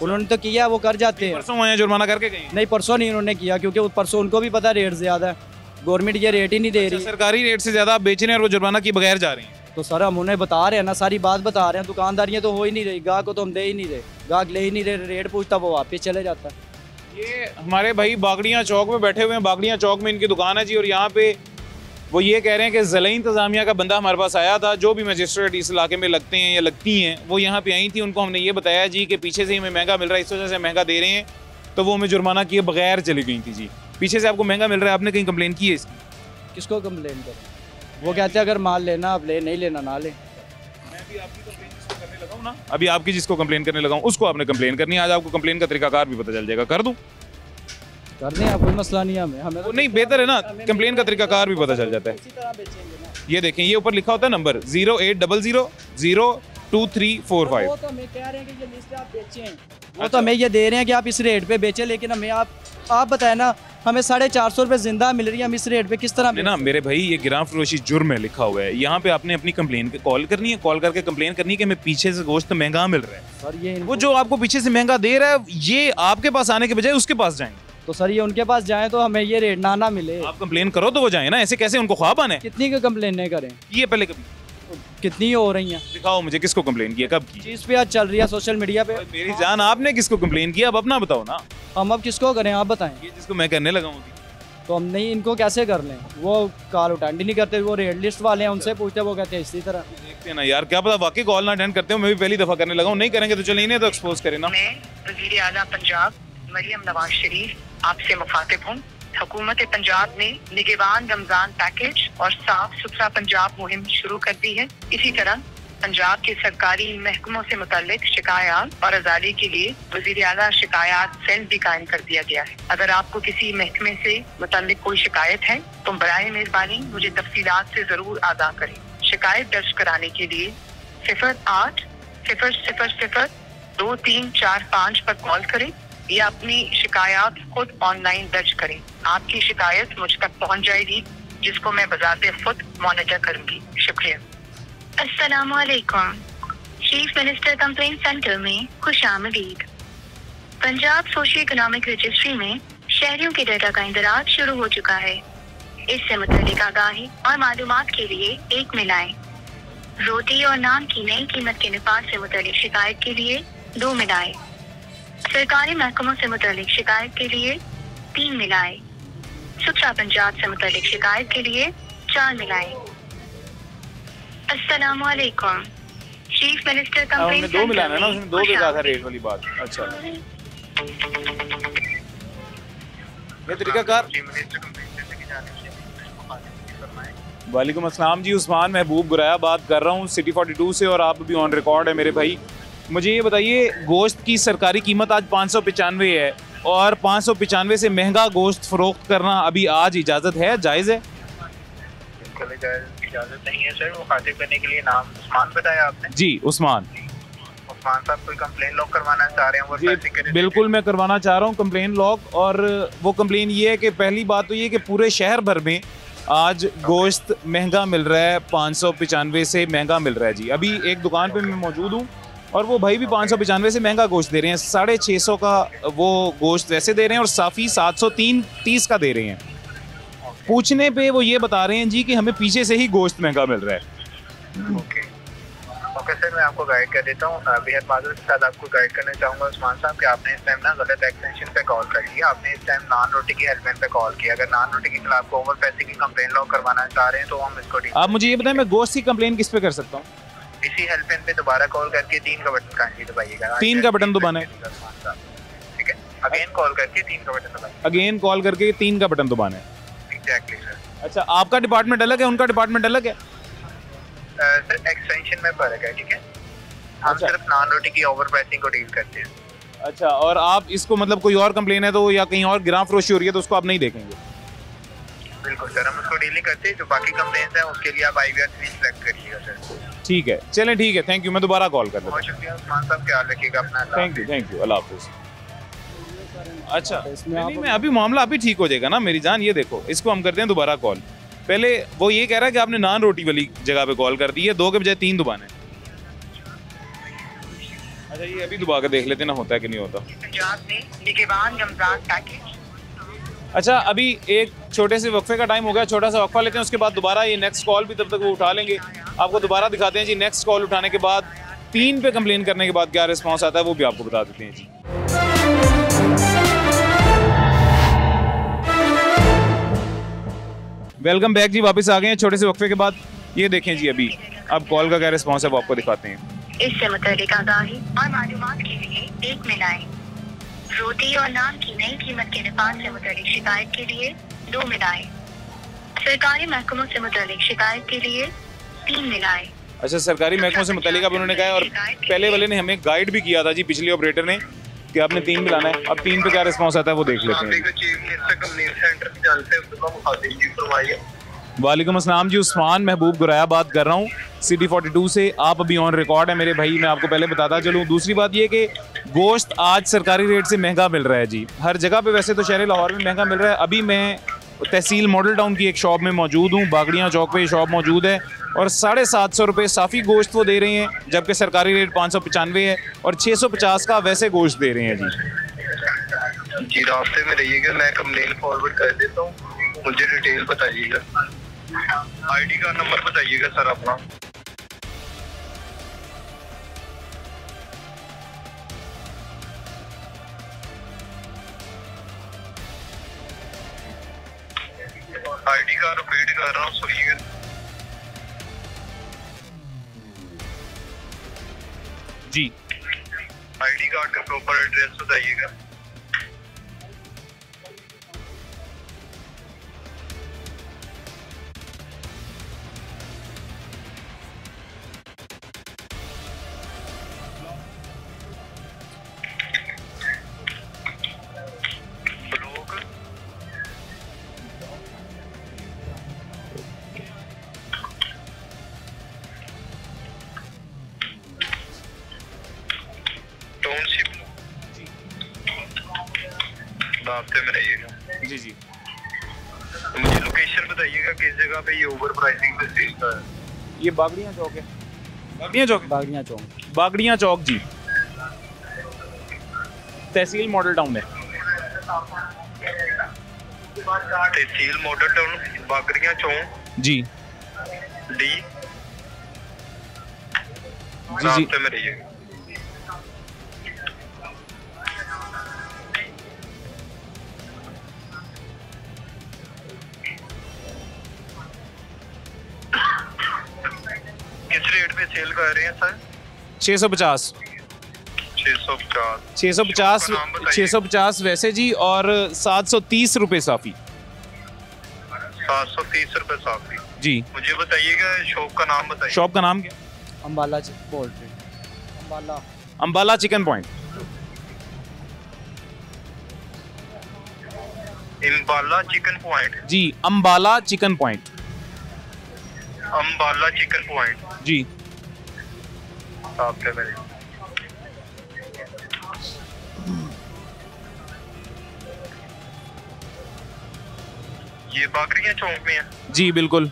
उन्होंने तो किया, वो कर जाते हैं। परसों आए जुर्माना करके गए? नहीं, परसों नहीं उन्होंने किया, क्योंकि परसों उनको भी पता रेट ज़्यादा है, गवर्नमेंट ये रेट ही नहीं दे रही। सरकारी रेट से ज़्यादा आप बेच रहे हैं और वो जुर्माना की बगैर जा रहे हैं। तो सर हम उन्हें बता रहे हैं ना, सारी बात बता रहे हैं। दुकानदारियाँ तो हो ही नहीं रही, गाहक को तो हम दे ही नहीं रहे, गाहक ले ही नहीं रहे, रेट पूछता वो वापस चले जाता है। ये हमारे भाई बागड़ियाँ चौक में बैठे हुए हैं, बागड़ियाँ चौक में इनकी दुकान है जी, और यहाँ पे वो ये कह रहे हैं कि ज़िला इंतजामिया का बंदा हमारे पास आया था, जो भी मजिस्ट्रेट इस इलाके में लगते हैं या लगती हैं, वो यहाँ पे आई थी, उनको हमने ये बताया जी कि पीछे से हमें महंगा मिल रहा है, इस वजह से महंगा दे रहे हैं, तो वो हमें जुर्माना किए बगैर चली गई थी जी। पीछे से आपको महंगा मिल रहा है, आपने कहीं कंप्लेन की है इसकी? किसको कंप्लेन करें? वो कहते हैं अगर माल लेना आप ले, नहीं लेना ना ले। मैं भी आपकी कंप्लेन जिसको करने लगा हूँ ना, अभी आपकी जिसको कंप्लेन करने लगा हूँ उसको आपने कंप्लेन करनी है। आज आपको कंप्लेन का तरीकाकार भी पता चल जाएगा, कर दूँ? कर दें आप, कोई मसला नहीं है हमें वो नहीं, बेहतर है ना, कंप्लेन का तरीकाकार भी पता चल जाता है। इसी तरह बेचेंगे ना। ये देखें, ये ऊपर लिखा होता है नंबर 0800 2345। वो तो हमें कह रहे हैं कि ये लिस्ट आप बेचें, वो तो हमें ये दे रहे हैं कि आप इस रेट पे बेचें, लेकिन हमें आप बताएं ना, हमें 450 रुपये जिंदा मिल रही है, हम इस रेट पे किस तरह ना मेरे भाई ये गिरां फरोशी जुर्म है लिखा हुआ है यहाँ पे। आपने अपनी कंप्लेन कॉल करनी है, कॉल करके कंप्लेन करनी है कि हमें पीछे से गोश्त महंगा मिल रहा है। सर ये वो जो आपको पीछे से महंगा दे रहा है ये आपके पास आने के बजाय उसके पास जाएंगे। तो सर ये उनके पास जाएं तो हमें ये रेट ना मिले। आप कंप्लेन करो तो वो जाए ना, ऐसे कैसे उनको ख्वाब आने? कितनी की कंप्लेन करें? ये पहले कभी कितनी हो रही हैं? दिखाओ मुझे किसको कंप्लेन किया, कब की चीज़ पे आज चल रही है सोशल मीडिया पे। मेरी जान आपने किसको कंप्लेन किया अब अपना बताओ ना। हम अब किसको करें आप बताएं? ये जिसको मैं करने लगा हूँ तो हम नहीं, इनको कैसे कर लें? वो कॉल अटेंड ही नहीं करते, वो रेड लिस्ट वाले हैं, उनसे पूछते वो कहते हैं इसी तरह। देखते हैं ना यार, क्या पता वाकई कॉल ना अटेंड करते हो। मैं भी पहली दफा करने लगा हूँ, नहीं करेंगे तो चले इन्हें तो एक्सपोज करें ना। मैं वज़ीर आला पंजाब मरियम नवाज शरीफ आपसे मुखातिब हूँ। हुकूमत पंजाब ने निगहबान रमजान पैकेज और साफ सुथरा पंजाब मुहिम शुरू कर दी है। इसी तरह पंजाब के सरकारी महकमों से मुताल्लिक शिकायत और अजाली के लिए वज़ीर आला शिकायत सेल भी कायम कर दिया गया है। अगर आपको किसी महकमे से मुताल्लिक कोई शिकायत है तो बराए मेहरबानी मुझे तफसीलात से जरूर आगाह करें। शिकायत दर्ज कराने के लिए 0800002345 पर कॉल करें या अपनी शिकायत खुद ऑनलाइन दर्ज करें। आपकी शिकायत मुझ तक पहुंच जाएगी जिसको मैं बजाते खुद मॉनिटर करूंगी। शुक्रिया। अस्सलामु अलैकुम। चीफ मिनिस्टर कंप्लेंट सेंटर में खुशामदीद। पंजाब सोशियो इकोनॉमिक रजिस्ट्री में शहरियों के डाटा का इंदराज शुरू हो चुका है। इससे मुताल्लिक आगाही और मालूमात के लिए 1 मिलाएं। रोटी और नान की नई कीमत के निफाज से मुताल्लिक शिकायत के लिए 2 मिलाएं। सरकारी महकमों से मुताल्लिक शिकायत के लिए 3 मिलाएं। सुथरा पंजाब से मुताल्लिक शिकायत के लिए 4 मिलाएं। अस्सलामु अलैकुम। चीफ मिनिस्टर कंप्लेंट 2 मिलाना ना, उसमें 2 पे ज्यादा रेट वाली बात। अच्छा ये तरीकाकार। वालेकुम अस्सलाम जी, उस्मान महबूब गुराया बात कर रहा हूँ सिटी 42 से और आप भी ऑन रिकॉर्ड है मेरे भाई। मुझे ये बताइए, गोश्त की सरकारी कीमत आज 595 है और 595 से महंगा गोश्त फरोख्त करना अभी आज इजाज़त है, जायज़ है? इजाज़त नहीं है सर। वो खातिब करने के लिए नाम उस्मान बताया आपने? जी उस्मान। उस्मान साहब कोई कंप्लेन लॉक करवाना चाह रहे हैं? वो जी बिल्कुल मैं करवाना चाह रहा हूँ कंप्लेन लॉक। और वो कंप्लेन ये है कि पहली बात तो ये कि पूरे शहर भर में आज गोश्त महंगा मिल रहा है, 595 से महंगा मिल रहा है जी। अभी एक दुकान पे मैं मौजूद हूँ और वो भाई भी 595 से महंगा गोश्त दे रहे हैं। 650 का वो गोश्त वैसे दे रहे हैं और साफ़ी 730 का दे रहे हैं। पूछने पे वो ये बता रहे हैं जी कि हमें पीछे से ही गोश्त महंगा मिल रहा है। ओके सर, मैं आपको गाइड कर देता हूँ। बेहद माजूर के साथ आपको गाइड करना चाहूँगा उस्मान साहब कि आपने इस टाइम ना गलत एक्सटेंशन पे कॉल कर लिया। आपने इस टाइम नान रोटी की हेल्पलाइन पे कॉल किया। अगर नान रोटी के खिलाफ ओवर पैसे की कंप्लेन लॉक करवाना चाह रहे हैं तो हम इसको आप मुझे ये बताएं, मैं गोश्त की कंप्लेन किस पे कर सकता हूँ? इसी हेल्पलाइन पे दोबारा कॉल करके 3 का बटन काइंडली दबाइएगा। 3 का बटन दबाना है, ठीक है? अगेन कॉल करके 3 का बटन दबाइए। अगेन कॉल करके 3 का बटन दबाना है। Exactly sir. अच्छा, आपका डिपार्टमेंट अलग है, उनका डिपार्टमेंट अलग है? सर एक्सटेंशन में फर्क है, ठीक है? हम सिर्फ नान रोटी की ओवर प्राइसिंग को डील करते हैं। अच्छा, और आप इसको मतलब कोई और कंप्लेन है तो या कहीं और गिरां फरोशी हो रही है तो उसको आप नहीं देखेंगे? बिल्कुल सर, हम उसको डील नहीं करते। जो बाकी कंप्लेंट्स हैं उसके लिए आप IVR 3 सेलेक्ट करिएगा सर। ठीक है, चलें ठीक है, थैंक यू। मैं दोबारा कॉल कर लेता हूँ। बहुत शुक्रिया उस्मान साहब, ख्याल रखिएगा अपना। थैंक यू, अल्लाह हाफिज़। अच्छा नहीं, मैं अभी मामला अभी ठीक हो जाएगा ना मेरी जान। ये देखो, इसको हम करते हैं दोबारा कॉल। पहले वो ये कह रहा है कि आपने नान रोटी वाली जगह पे कॉल कर दी है, 2 के बजाय 3 दबाने। अच्छा, ये अभी दबा के देख लेते ना होता है कि नहीं होता। पंजाब में निगहबान रमजान पैकेज। अच्छा, अभी एक छोटे से वक्फे का टाइम हो गया, छोटा सा वक्फा लेते हैं, उसके बाद दोबारा ये नेक्स्ट कॉल भी तब तक वो उठा लेंगे। आपको दोबारा दिखाते हैं जी, नेक्स्ट कॉल उठाने के बाद 3 पे कंप्लेन करने के बाद क्या रिस्पॉन्स आता है वो भी आपको बता देते हैं जी। वेलकम बैक जी, वापस आ गए हैं छोटे से वक्फे के बाद। ये देखें जी, अभी अब कॉल का क्या रिस्पॉन्स है वो आपको दिखाते हैं। इससे मुताल्लिक आगाही और मालूमात के लिए 1 मिलाएं। रोटी और नान की नई कीमत के निफाज से मुताल्लिक शिकायत के लिए 2 मिलाएं। सरकारी महकमों से मुताल्लिक शिकायत के लिए 3 मिलाएं। अच्छा, सरकारी महकमों से मुताल्लिक अब उन्होंने कहा है, और पहले वाले ने हमें गाइड भी किया था जी, पिछले ऑपरेटर ने, कि आपने 3 मिलाना है। अब 3 पे क्या रिस्पॉन्स आता है वो देख लेते हैं। वालेकुम अस्सलाम जी, उस्मान महबूब गुराया बात कर रहा हूँ सिटी 42 से। आप अभी ऑन रिकॉर्ड है मेरे भाई, मैं आपको पहले बताता चलूँ। दूसरी बात ये कि गोश्त आज सरकारी रेट से महंगा मिल रहा है जी, हर जगह पे। वैसे तो शहर लाहौर में महंगा मिल रहा है। अभी मैं तहसील मॉडल टाउन की एक शॉप में मौजूद हूँ, बागड़ियाँ चौक पे ये शॉप मौजूद है, और 750 रुपये साफ़ी गोश्त वो दे रहे हैं, जबकि सरकारी रेट 595 है, और 650 का वैसे गोश्त दे रहे हैं जी। जी रास्ते में रहिएगा, मैं कंप्लेन फॉरवर्ड कर देता हूँ, मुझे डिटेल बताइएगा। आईडी का नंबर बताइएगा सर अपना। आईडी कार्ड रिपीट कर रहा हूँ, सुनिएगा। जी आईडी कार्ड का प्रॉपर एड्रेस बताइएगा। रास्ते में रहिएगा। जी जी, मुझे लोकेशन बताइएगा किस जगह पे ये ओवर प्राइसिंग पे सेल का है। ये बागड़ियाँ चौक है। बागड़ियाँ चौक, बागड़ियाँ चौक, बागड़ियाँ चौक जी, तहसील मॉडल टाउन है। तहसील मॉडल टाउन, बागड़ियाँ चौक जी डी। जी रास्ते में रहिएगा। किस रेट पे सेल कर रहे हैं सर? 650 650 वैसे जी, और 730 रुपये साफ़ी। 730 रुपए साफी जी। मुझे बताइएगा शॉप का नाम बताइए। शॉप का नाम क्या? Ambala poultry, Ambala chicken point. Ambala chicken point. जी, Ambala chicken point. Ambala chicken point ji. आपके मेरे ये बागड़ियाँ चौक में है जी, बिल्कुल।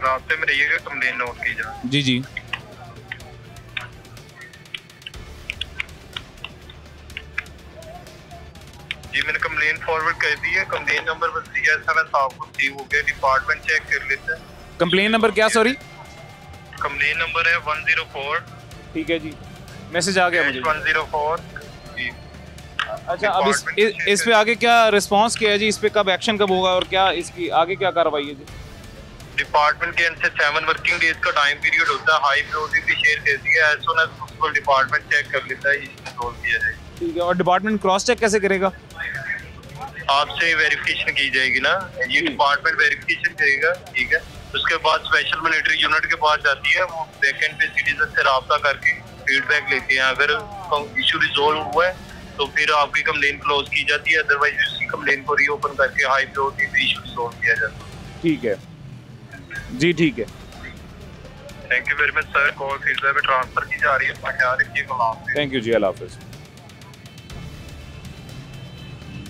रास्ते में रहिएगा, कंप्लेन नोट कीजिएगा। जी जी। जी मैंने कंप्लेन फॉरवर्ड कर दी है। कंप्लेन नंबर बस दिया है, मैं आपको सेव हो गया, डिपार्टमेंट चेक कर लेते हैं। कंप्लेन नंबर क्या? सॉरी, कंप्लेन नंबर है 104। ठीक है जी, मैसेज आ गया मुझे। 104 जी। अच्छा, अब इस पे आगे क्या रिस्पांस किया है जी? इस पे कब एक्शन कब होगा और क्या इसकी आगे क्या कार्रवाई है जी? डिपार्टमेंट के एंड से 7 वर्किंग डेज का टाइम पीरियड होता है। हाई प्रायोरिटी शेयर कर दिया है, as soon as possible department check कर लेता है, इसमें रोल किया जाएगा। ठीक है, और डिपार्टमेंट क्रॉस चेक कैसे करेगा? आपसे वेरिफिकेशन की जाएगी ना, ये डिपार्टमेंट वेरिफिकेशन करेगा, ठीक है। उसके बाद स्पेशल मिलिट्री यूनिट के पास जाती है, वो बैकएंड पे सिटीजन से राब्ता करके फीडबैक लेते हैं। अगर इशू रिजोल्व हुआ है तो फिर आपकी कंप्लेन क्लोज की जाती है, अदरवाइज उसी कंप्लेन को रीओपन करके हाई प्रायोरिटी पे इशू रिजोल्व किया जाता है। ठीक है जी, ठीक है। Thank you very much sir. Call feedback में ट्रांसफर की जा रही है, अपना ख्याल रखिएगा। थैंक यू जी, अल्लाह हाफिज़।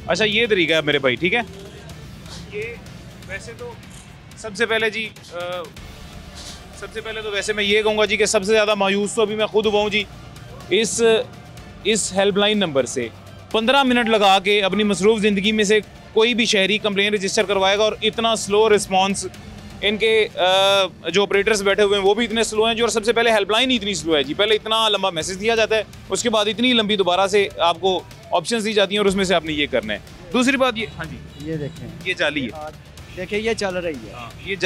अच्छा, ये तरीका है मेरे भाई, ठीक है। ये वैसे तो सबसे पहले जी सबसे पहले तो वैसे मैं ये कहूँगा जी कि सबसे ज़्यादा मायूस तो अभी मैं खुद हुआ हूँ जी इस हेल्पलाइन नंबर से। 15 मिनट लगा के अपनी मसरूफ़ ज़िंदगी में से कोई भी शहरी कंप्लेन रजिस्टर करवाएगा, और इतना स्लो रिस्पॉन्स इनके जो ऑपरेटर्स बैठे हुए हैं वो भी इतने स्लो हैं जी। और सबसे पहले हेल्पलाइन ही इतनी स्लो है जी, पहले इतना लंबा मैसेज दिया जाता है, उसके बाद इतनी लंबी दोबारा से आपको ऑप्शंस दी जाती हैं और उसमें से आपने ये करना है। दूसरी बात ये, हाँ जी, ये देखें, ये जाली है। देखिए ये चल रही है।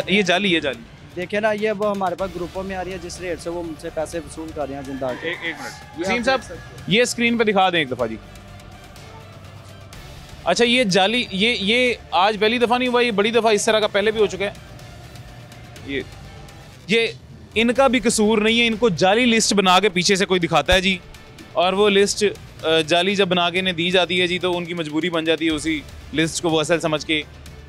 ये जाली है। देखिए ना, ये वो हमारे पास ग्रुपों में आ रही है, जिस रेट से वो मुझसे पैसे वसूल कर रहे हैं जिंदा। एक मिनट वसीम साहब, ये स्क्रीन पे दिखा दें एक दफ़ा जी। अच्छा, ये जाली, ये आज पहली दफ़ा नहीं हुआ, ये बड़ी दफ़ा इस तरह का पहले भी हो चुका है। ये इनका भी कसूर नहीं है, इनको जाली लिस्ट बना के पीछे से कोई दिखाता है जी, और वो लिस्ट जाली जब बना के इन्हें दी जाती है जी तो उनकी मजबूरी बन जाती है उसी लिस्ट को वो असल समझ के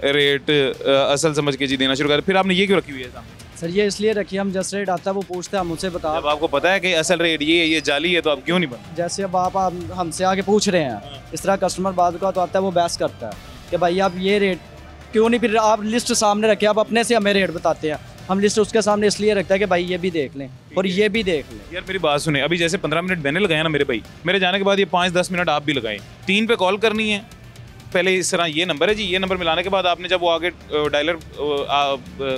रेट असल समझ के जी देना शुरू कर। फिर आपने ये क्यों रखी हुई है सामने? सर ये इसलिए रखी, हम जस्ट रेट आता है वो पूछते हैं, हम उनसे बता, जब आपको पता है कि असल रेट ये जाली है तो आप क्यों नहीं बना? जैसे अब आप हमसे आके पूछ रहे हैं, इस तरह कस्टमर बाद का तो आता है वो बहस करता है कि भाई आप ये रेट क्यों नहीं, फिर आप लिस्ट सामने रखे, आप अपने से हमें रेट बताते हैं, हम लिस्ट उसके सामने इसलिए रखते हैं कि भाई ये भी देख लें और ये भी देख लें। यार मेरी बात सुने, अभी जैसे 15 मिनट मैंने लगाया ना मेरे भाई, मेरे जाने के बाद ये 5-10 मिनट आप भी लगाएं। 3 पे कॉल करनी है, पहले इस तरह ये नंबर है जी, ये नंबर मिलाने के बाद आपने जब वो आगे डायलर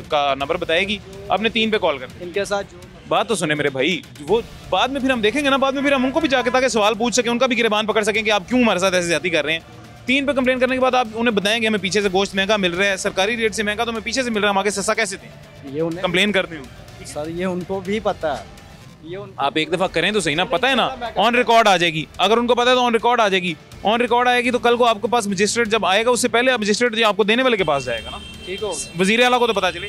का नंबर बताएगी आपने 3 पे कॉल करना। इनके साथ जो बात तो सुने मेरे भाई, वो बाद में फिर हम देखेंगे ना, बाद में फिर हम उनको भी जाके ताकि सवाल पूछ सकें, उनका भी गिरबान पकड़ सकें कि आप क्यों हमारे साथ ऐसे ज्यादती कर रहे हैं। 3 पे कंप्लेन करने के बाद आप उन्हें बताएंगे हमें पीछे से गोश्त महंगा मिल रहा है, सरकारी रेट से महंगा तो हमें पीछे से मिल रहा है, हम आगे सस्ता कैसे दें? ये उन्हें कंप्लेन करते हो सर, ये उनको भी पता है, आप एक दफा करें तो सही ना, पता है ना ऑन रिकॉर्ड आ जाएगी, अगर उनको पता है तो ऑन रिकॉर्ड आ जाएगी, ऑन रिकॉर्ड आएगी तो कल को आपके पास मजिस्ट्रेट जब आएगा उससे पहले मजिस्ट्रेट जो आपको देने वाले के पास जाएगा ना, ठीक हो, वजीर आला को तो पता चले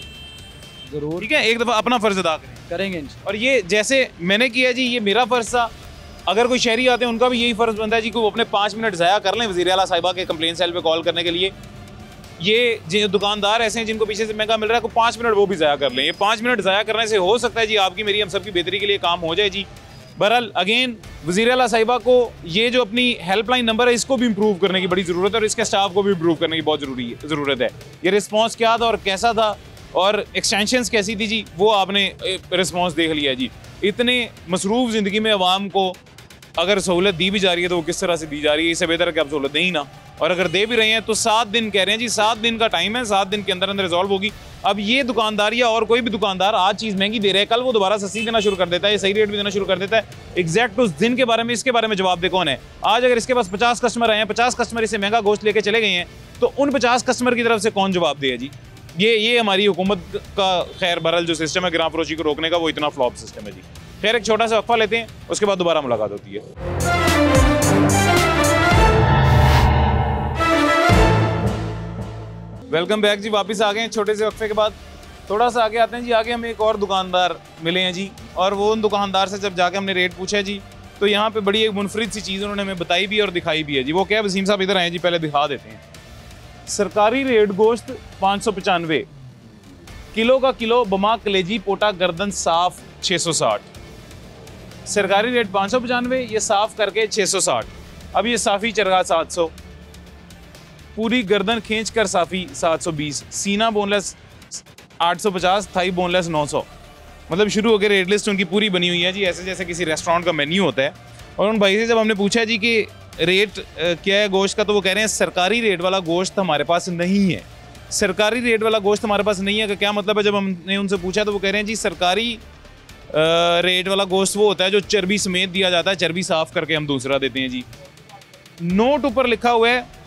जरूर, ठीक है। एक दफा अपना फर्ज अदा करेंगे। और ये जैसे मैंने किया जी, ये मेरा फर्ज था, अगर कोई शहरी आते हैं उनका भी यही फर्ज बनता है जी कि वो अपने 5 मिनट ज़ाया कर लें वज़ीर आला साहिबा के कंप्लेन सेल पे कॉल करने के लिए। ये जो दुकानदार ऐसे हैं जिनको पीछे से महंगा मिल रहा है, को 5 मिनट वो भी ज़ाया कर लें। ये 5 मिनट ज़ाया करने से हो सकता है जी आपकी मेरी हम सबकी बेहतरी के लिए काम हो जाए जी। बहरहाल अगेन वज़ीर आला साहिबा को ये जो अपनी हेल्पलाइन नंबर है इसको भी इम्प्रूव करने की बड़ी ज़रूरत है और इसके स्टाफ को भी इम्प्रूव करने की बहुत ज़रूरत है। ये रिस्पॉन्स क्या था और कैसा था और एक्सटेंशंस कैसी थी जी, वो आपने रिस्पॉन्स देख लिया जी। इतने मसरूफ़ ज़िंदगी में अवाम को अगर सहूलत दी भी जा रही है तो वो किस तरह से दी जा रही है, इससे बेहतर है कि आप सहूलत दें ही ना। और अगर दे भी रहे हैं तो 7 दिन कह रहे हैं जी, 7 दिन का टाइम है, 7 दिन के अंदर अंदर रिजॉल्व होगी। अब ये दुकानदार या और कोई भी दुकानदार आज चीज़ महंगी दे रहे हैं, कल वो दोबारा सस्ती देना शुरू कर देता है, सही रेट भी देना शुरू कर देता है। एग्जैक्ट उस दिन के बारे में, इसके बारे में जवाब दे कौन है? आज अगर इसके पास 50 कस्टमर आए हैं, 50 कस्टमर इसे महंगा गोश्त लेके चले गए हैं, तो उन 50 कस्टमर की तरफ से कौन जवाब दे जी? ये हमारी हुकूमत का खैर बहरहाल जो सिस्टम है गिरां फरोशी को रोकने का, वो इतना फ्लॉप सिस्टम है जी। खैर एक छोटा सा वक्फा लेते हैं, उसके बाद दोबारा मुलाकात होती है। वेलकम बैक जी, वापस आ गए हैं छोटे से वक्फे के बाद। थोड़ा सा आगे आते हैं जी, आगे हमें एक और दुकानदार मिले हैं जी, और वो उन दुकानदार से जब जाके हमने रेट पूछा जी, तो यहाँ पे बड़ी एक मुनफरिद सी चीज़ उन्होंने हमें बताई भी और दिखाई भी है जी। वो क्या, वसीम साहब इधर आए जी, पहले दिखा देते हैं। सरकारी रेट गोश्त 595 किलो का, किलो बमा कलेजी पोटा गर्दन साफ 660। सरकारी रेट 595, ये साफ करके 660। अब ये साफ़ी चरगा 700, पूरी गर्दन खींच कर साफ़ी 720, सीना बोनलेस 850, थाई बोनलेस 900। मतलब शुरू हो गए रेट लिस्ट उनकी पूरी बनी हुई है जी, ऐसे जैसे किसी रेस्टोरेंट का मेन्यू होता है। और उन भाई से जब हमने पूछा जी कि रेट क्या है गोश्त का, तो वो कह रहे हैं सरकारी रेट वाला गोश्त हमारे पास नहीं है। सरकारी रेट वाला गोश्त हमारे पास नहीं है का क्या मतलब है? जब हमने उनसे पूछा तो वो कह रहे हैं जी सरकारी रेट वाला गोश्त वो होता है जो चर्बी समेत दिया जाता है, चर्बी साफ करके हम दूसरा देते हैं जी। नोट ऊपर लिखा हुआ है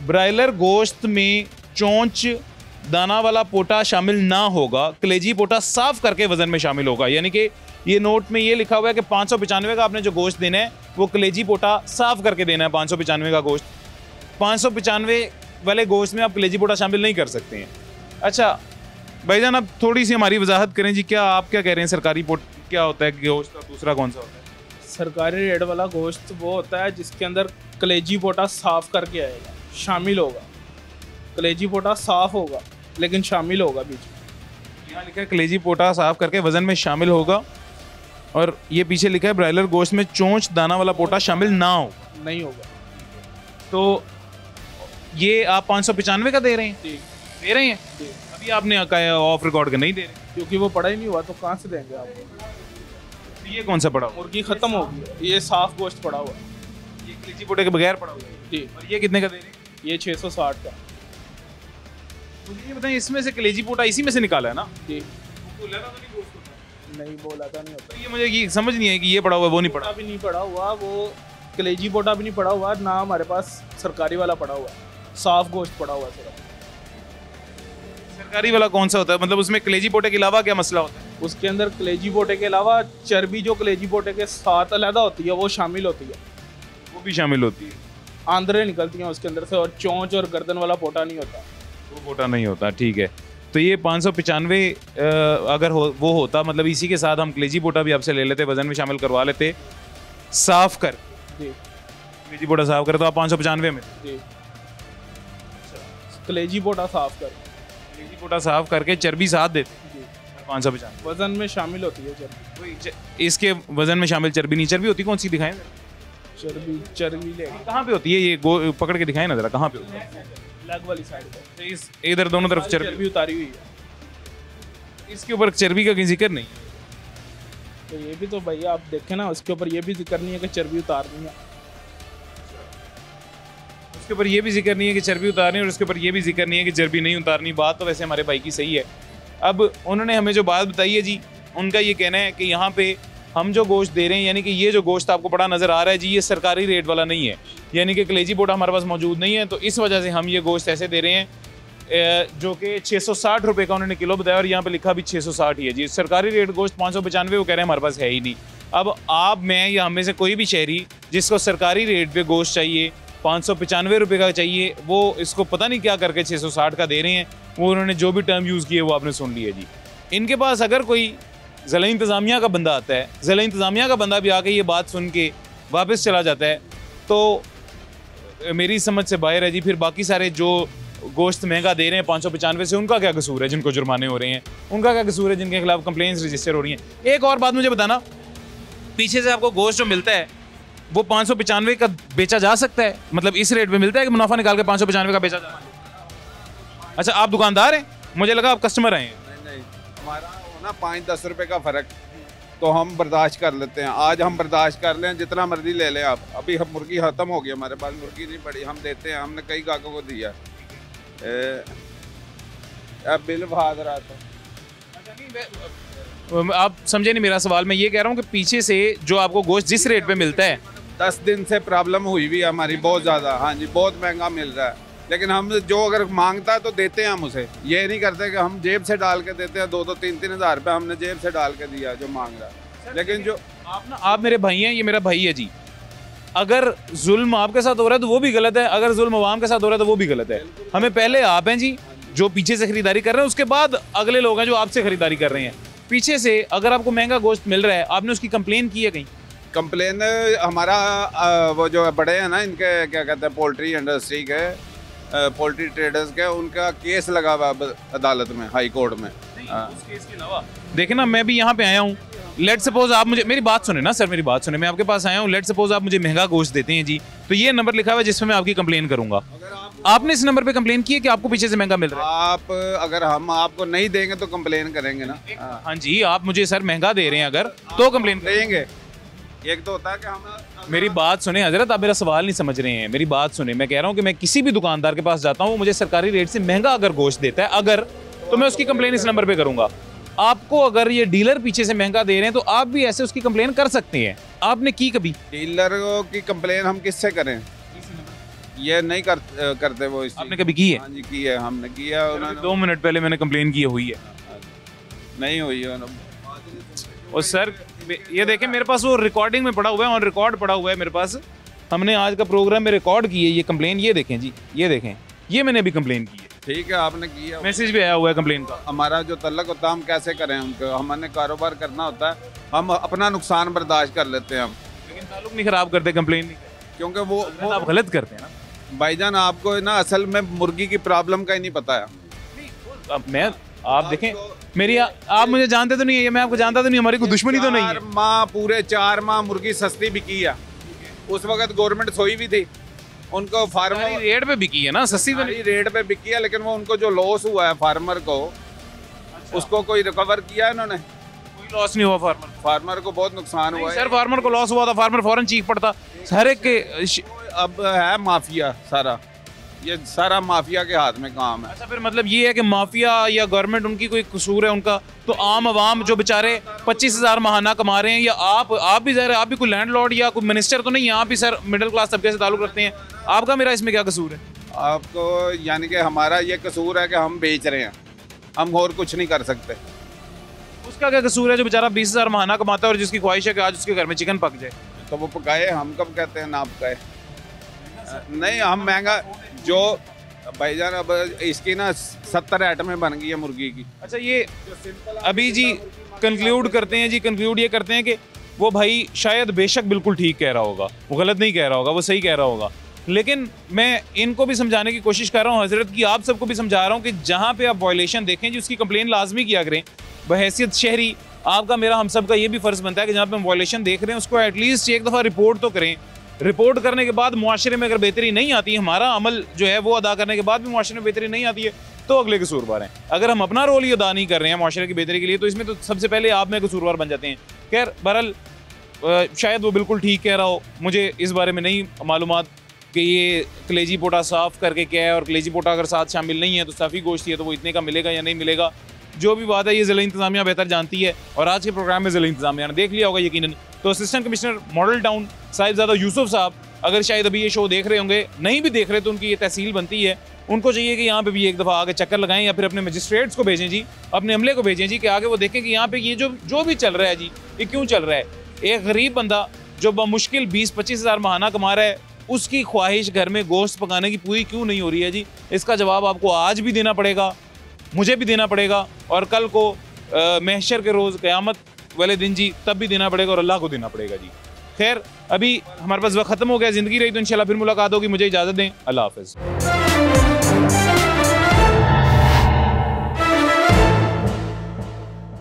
ब्रायलर गोश्त में चोंच दाना वाला पोटा शामिल ना होगा, कलेजी पोटा साफ करके वजन में शामिल होगा। यानी कि ये नोट में ये लिखा हुआ है कि 595 का आपने जो गोश्त देना है वो कलेजी पोटा साफ करके देना है। 595 का गोश्त, 595 वाले गोश्त में आप कलेजी पोटा शामिल नहीं कर सकते हैं। अच्छा भाईजान, अब थोड़ी सी हमारी वजाहत करें जी, क्या आप क्या कह रहे हैं? सरकारी पोट क्या होता है गोश्त का, दूसरा कौन सा होता है? सरकारी रेट वाला गोश्त वो होता है जिसके अंदर कलेजी पोटा साफ करके आएगा, शामिल होगा। कलेजी पोटा साफ होगा लेकिन शामिल होगा बीच में। यहाँ लिखा है कलेजी पोटा साफ करके वजन में शामिल होगा, और ये पीछे लिखा है ब्रायलर गोश्त में चोंच दाना वाला पोटा शामिल ना हो, नहीं होगा। तो ये आप 595 का दे रहे हैं? दे रहे हैं? अभी आपने कहा ऑफ रिकॉर्ड का नहीं दे रहे, क्योंकि वो पड़ा ही नहीं हुआ तो कहाँ से देंगे आपको? तो ये कौन सा पड़ा हुआ? मुर्गी खत्म होगी, ये साफ गोश्त पड़ा हुआ है, ये कलेजी पोटे के बगैर पड़ा हुआ है जी। और ये कितने का दे रहे हैं? ये 660 का। मुझे ये बताएं, इसमें से कलेजी पोटा इसी में से निकाला है ना? जी। नहीं नहीं बोला था, नहीं होता। ये मुझे ये समझ नहीं है कि ये पड़ा हुआ है वो नहीं पड़ा। भी नहीं पड़ा हुआ, वो कलेजी पोटा भी नहीं पड़ा हुआ ना, हमारे पास सरकारी वाला पड़ा हुआ, साफ गोश्त पड़ा हुआ सिर्फ। सरकारी वाला कौन सा होता है? मतलब उसमें कलेजी पोटे के अलावा क्या मसला होता है? उसके अंदर कलेजी पोटे के अलावा चर्बी जो कलेजी पोटे के साथ अलहदा होती है वो शामिल होती है, वो भी शामिल होती है, आंदरें निकलती हैं उसके अंदर से, और चोंच और गर्दन वाला पोटा नहीं होता, वो पोटा नहीं होता। ठीक है, तो ये 595 अगर वो होता, मतलब इसी के साथ हम कलेजी पोटा भी आपसे ले लेते, वजन में शामिल करवा लेते साफ कर। जी। कलेजी पोटा साफ करे तो आप 595 में। जी, कलेजी पोटा साफ कर, कलेजी पोटा साफ करके चर्बी साथ देते जी, 595। वजन में शामिल होती है चर्बी। इसके वजन में शामिल चर्बी नहीं, चर्बी होती कौन सी दिखाएं? चर्बी ले कहाँ पे होती है ये? पकड़ के दिखाएं ना जरा, कहाँ पे होती है? लेग वाली साइड पे, तो इस इधर दोनों तरफ चर्बी उतारी हुई है। इसके ऊपर चर्बी का कहीं जिक्र नहीं। तो ये भी तो भैया आप देखें ना, उसके ऊपर ये भी जिक्र नहीं है कि चर्बी उतारनी है। उसके ऊपर ये भी जिक्र नहीं है कि चर्बी उतारनी, और उसके ऊपर ये भी जिक्र नहीं है कि चर्बी नहीं उतारनी। बात तो वैसे हमारे भाई की सही है। अब उन्होंने हमें जो बात बताई है जी, उनका ये कहना है कि यहाँ पे हम जो गोश्त दे रहे हैं, यानी कि ये जो गोश्त आपको पड़ा नज़र आ रहा है जी, ये सरकारी रेट वाला नहीं है, यानी कि कलेजी पोटा हमारे पास मौजूद नहीं है। तो इस वजह से हम ये गोश्त ऐसे दे रहे हैं जो कि 660 रुपये का उन्होंने किलो बताया, और यहाँ पे लिखा भी 660 ही है जी। सरकारी रेट गोश्त 595 वो कह रहे हैं हमारे पास है ही नहीं। अब आप, मैं या हम में से कोई भी शहरी जिसको सरकारी रेट पे गोश्त चाहिए, 595 रुपये का चाहिए, वो इसको पता नहीं क्या करके 660 का दे रहे हैं। वो उन्होंने जो भी टर्म यूज़ किए वो आपने सुन लिया जी। इनके पास अगर कोई ज़िला इंतज़ामिया का बंदा आता है, ज़िला इंतज़ामिया का बंदा भी आके ये बात सुन के वापस चला जाता है, तो मेरी समझ से बाहर है जी। फिर बाकी सारे जो गोश्त महंगा दे रहे हैं 595 से, उनका क्या कसूर है? जिनको जुर्माने हो रहे हैं उनका क्या कसूर है? जिनके खिलाफ कंप्लेंट्स रजिस्टर हो रही हैं। एक और बात मुझे बताना, पीछे से आपको गोश्त जो मिलता है वो 595 का बेचा जा सकता है? मतलब इस रेट पे मिलता है कि मुनाफा निकाल के 595 का बेचा जा सकता है? अच्छा, आप दुकानदार हैं? मुझे लगा आप कस्टमर हैं। नहीं, हमारा ना 5-10 रुपए का फ़र्क तो हम बर्दाश्त कर लेते हैं। आज हम बर्दाश्त कर लें, जितना मर्जी ले लें आप। अभी हम मुर्गी ख़त्म हो गई, हमारे पास मुर्गी नहीं पड़ी, हम देते हैं, हमने कई ग्राहकों को दिया। अब बिल भाग रहा था। आप समझे नहीं मेरा सवाल। मैं ये कह रहा हूँ कि पीछे से जो आपको गोश्त जिस रेट पे मिलता है, 10 दिन से प्रॉब्लम हुई भी है हमारी बहुत ज़्यादा। हाँ जी, बहुत महंगा मिल रहा है, लेकिन हम जो अगर मांगता है तो देते हैं हम उसे। ये नहीं करते कि हम जेब से डाल के देते हैं। 2-3 हज़ार रुपये हमने जेब से डाल के दिया जो मांग रहा है। लेकिन जो आप मेरे भाई हैं, ये मेरा भाई है जी। अगर जुल्म आपके साथ हो रहा है तो वो भी गलत है, अगर जुल्म अवाम के साथ हो रहा है तो वो भी गलत है। हमें पहले आप हैं जी जो पीछे से खरीदारी कर रहे हैं, उसके बाद अगले लोग हैं जो आपसे खरीदारी कर रहे हैं। पीछे से अगर आपको महंगा गोश्त मिल रहा है, आपने उसकी कंप्लेन की है कहीं? कंप्लेन हमारा वो जो बड़े हैं ना, इनके क्या कहते हैं, पोल्ट्री इंडस्ट्री के, पोल्ट्री ट्रेडर्स के, उनका केस लगा हुआ अदालत में, हाई कोर्ट में। उस केस के अलावा देखे ना, मैं भी यहाँ पे आया हूँ। लेट सपोज आप मुझे, मेरी बात सुने ना सर, मेरी बात सुने, मैं आपके पास आया हूँ। लेट सपोज आप मुझे महंगा गोश्त देते हैं जी, तो ये नंबर लिखा हुआ है जिसमें मैं आपकी कंप्लेन करूंगा। आपने इस नंबर पे कंप्लेन की है कि आपको पीछे से महंगा मिल रहा है? आप अगर हम आपको नहीं देंगे तो कंप्लेन करेंगे ना। हाँ जी, आप मुझे सर महंगा दे रहे हैं अगर, तो कंप्लेन देंगे। एक तो होता है कि हम, मेरी बात सुने हजरत, आप मेरा सवाल नहीं समझ रहे हैं। मेरी बात सुने, मैं कह रहा हूँ कि मैं किसी भी दुकानदार के पास जाता हूँ, मुझे सरकारी रेट से महंगा अगर गोश्त देता है अगर, तो मैं उसकी कंप्लेन इस नंबर पे करूंगा। आपको अगर ये डीलर पीछे से महंगा दे रहे हैं तो आप भी ऐसे उसकी कंप्लेन कर सकते हैं। आपने की कभी? डीलर की कंप्लेन हम किससे करें? ये नहीं करते वो। आपने कभी की है? हाँ जी, की है, हमने किया। 2 मिनट पहले मैंने कंप्लेन की हुई है। नहीं हुई है। और सर ये देखें, मेरे पास वो रिकॉर्डिंग में पड़ा हुआ है, ऑन रिकॉर्ड पड़ा हुआ है मेरे पास। हमने आज का प्रोग्राम में रिकॉर्ड की है ये कंप्लेन। ये देखें जी, ये देखें, ये मैंने अभी कंप्लेन की है। ठीक है, आपने किया, मैसेज भी आया हुआ है कंप्लेन का। हमारा जो तल्लक होता है, हम कैसे करें उनको? हमने कारोबार करना होता है, हम अपना नुकसान बर्दाश्त कर लेते हैं हम, लेकिन ताल्लुक नहीं खराब करते, कंप्लेन नहीं, क्योंकि वो आप गलत करते हैं ना भाईजान। आपको ना असल में मुर्गी की प्रॉब्लम का ही नहीं पता है। अब मैं, आप देखें मेरी, आप मुझे जानते तो नहीं है, मैं आपको जानता तो नहीं, हमारी कोई दुश्मनी तो नहीं है। पूरे 4 माह मुर्गी सस्ती बिकी है। उस वक्त गवर्नमेंट सोई भी थी, उनको फार्मर रेट पे बिकी है ना, सस्ती तो नहीं, रेट पे बिकी है। लेकिन वो उनको जो लॉस हुआ है फार्मर को, उसको कोई रिकवर किया है इन्होंने? कोई लॉस नहीं हुआ फार्मर को बहुत नुकसान हुआ है। सर फार्मर को लॉस हुआ था, फार्मर फौरन चीख पड़ता। हर एक के अब है माफिया सारा, ये सारा माफिया के हाथ में काम है। अच्छा, फिर मतलब ये है कि माफिया या गवर्नमेंट, उनकी कोई कसूर है उनका? तो आम आवाम जो बेचारे 25,000 महाना कमा रहे हैं, या आप भी ज़ाहिर है, आप भी कोई लैंडलॉर्ड या कोई मिनिस्टर तो नहीं है, आप भी सर मिडिल क्लास तबके से ताल्लुक रखते हैं, आपका मेरा इसमें क्या कसूर है? आपको यानी कि हमारा ये कसूर है कि हम बेच रहे हैं, हम और कुछ नहीं कर सकते। उसका क्या कसूर है जो बेचारा 20,000 महाना कमाता है और जिसकी ख्वाहिश है कि आज उसके घर में चिकन पक जाए? तो वो पकाए, हम कब कहते हैं ना पकाए? नहीं, हम महंगा जो भाईजान, अब इसकी ना 70 आइटमें बन गई है मुर्गी की। अच्छा, ये अभी जी कंक्लूड करते हैं जी, कंक्लूड ये करते हैं कि वो भाई शायद बेशक बिल्कुल ठीक कह रहा होगा, वो गलत नहीं कह रहा होगा, वो सही कह रहा होगा, लेकिन मैं इनको भी समझाने की कोशिश कर रहा हूँ हजरत की, आप सबको भी समझा रहा हूँ कि जहाँ पे आप वायलेशन देखें जी उसकी कंप्लेन लाजमी किया करें। बहैसियत शहरी आपका मेरा हम सब का ये भी फ़र्ज़ बनता है कि जहाँ पे हम वायलेशन देख रहे हैं उसको एटलीस्ट एक दफ़ा रिपोर्ट तो करें। रिपोर्ट करने के बाद मुआशरे में अगर बेहतरी नहीं आती है, हमारा अमल जो है वो अदा करने के बाद भी मुआशरे में बेहतरी नहीं आती है, तो अगले कसूरवार हैं। अगर हम अपना रोल ही अदा नहीं कर रहे हैं मुआशरे की बेहतरी के लिए, तो इसमें तो सबसे पहले आप में कसूरवार बन जाते हैं। खैर बहरहाल शायद वो बिल्कुल ठीक कह रहा हो, मुझे इस बारे में नहीं मालूमात कि ये कलेजी पोटा साफ़ करके क्या है, और कलेजी पोटा अगर साथ शामिल नहीं है तो साफ़ी गोश्त है तो वो इतने का मिलेगा या नहीं मिलेगा। जो भी बात है ये ज़िला इंतज़ामिया बेहतर जानती है, और आज के प्रोग्राम में ज़िला इंतज़ामिया ने देख लिया होगा यकीनन। तो assistant commissioner model town Sahibzada Yusuf साहब अगर शायद अभी ये शो देख रहे होंगे, नहीं भी देख रहे तो उनकी ये तहसील बनती है, उनको चाहिए कि यहाँ पे भी एक दफ़ा आगे चक्कर लगाएं, या फिर अपने मजिस्ट्रेट्स को भेजें जी, अपने अमले को भेजें जी, कि आगे वो देखें कि यहाँ पे ये जो भी चल रहा है जी, ये क्यों चल रहा है। एक गरीब बंदा जो बमुश्किल 20-25 हज़ार महाना कमा रहा है, उसकी ख्वाहिश घर में गोश्त पकाने की पूरी क्यों नहीं हो रही है जी। इसका जवाब आपको आज भी देना पड़ेगा, मुझे भी देना पड़ेगा, और कल को महशर के रोज़ क़यामत वाले दिन जी तब भी देना पड़ेगा, और अल्लाह को देना पड़ेगा जी। खैर अभी हमारे पास वक्त ख़त्म हो गया, ज़िंदगी रही तो इंशाल्लाह फिर मुलाकात होगी। मुझे इजाज़त दें, अल्लाह हाफ़िज़।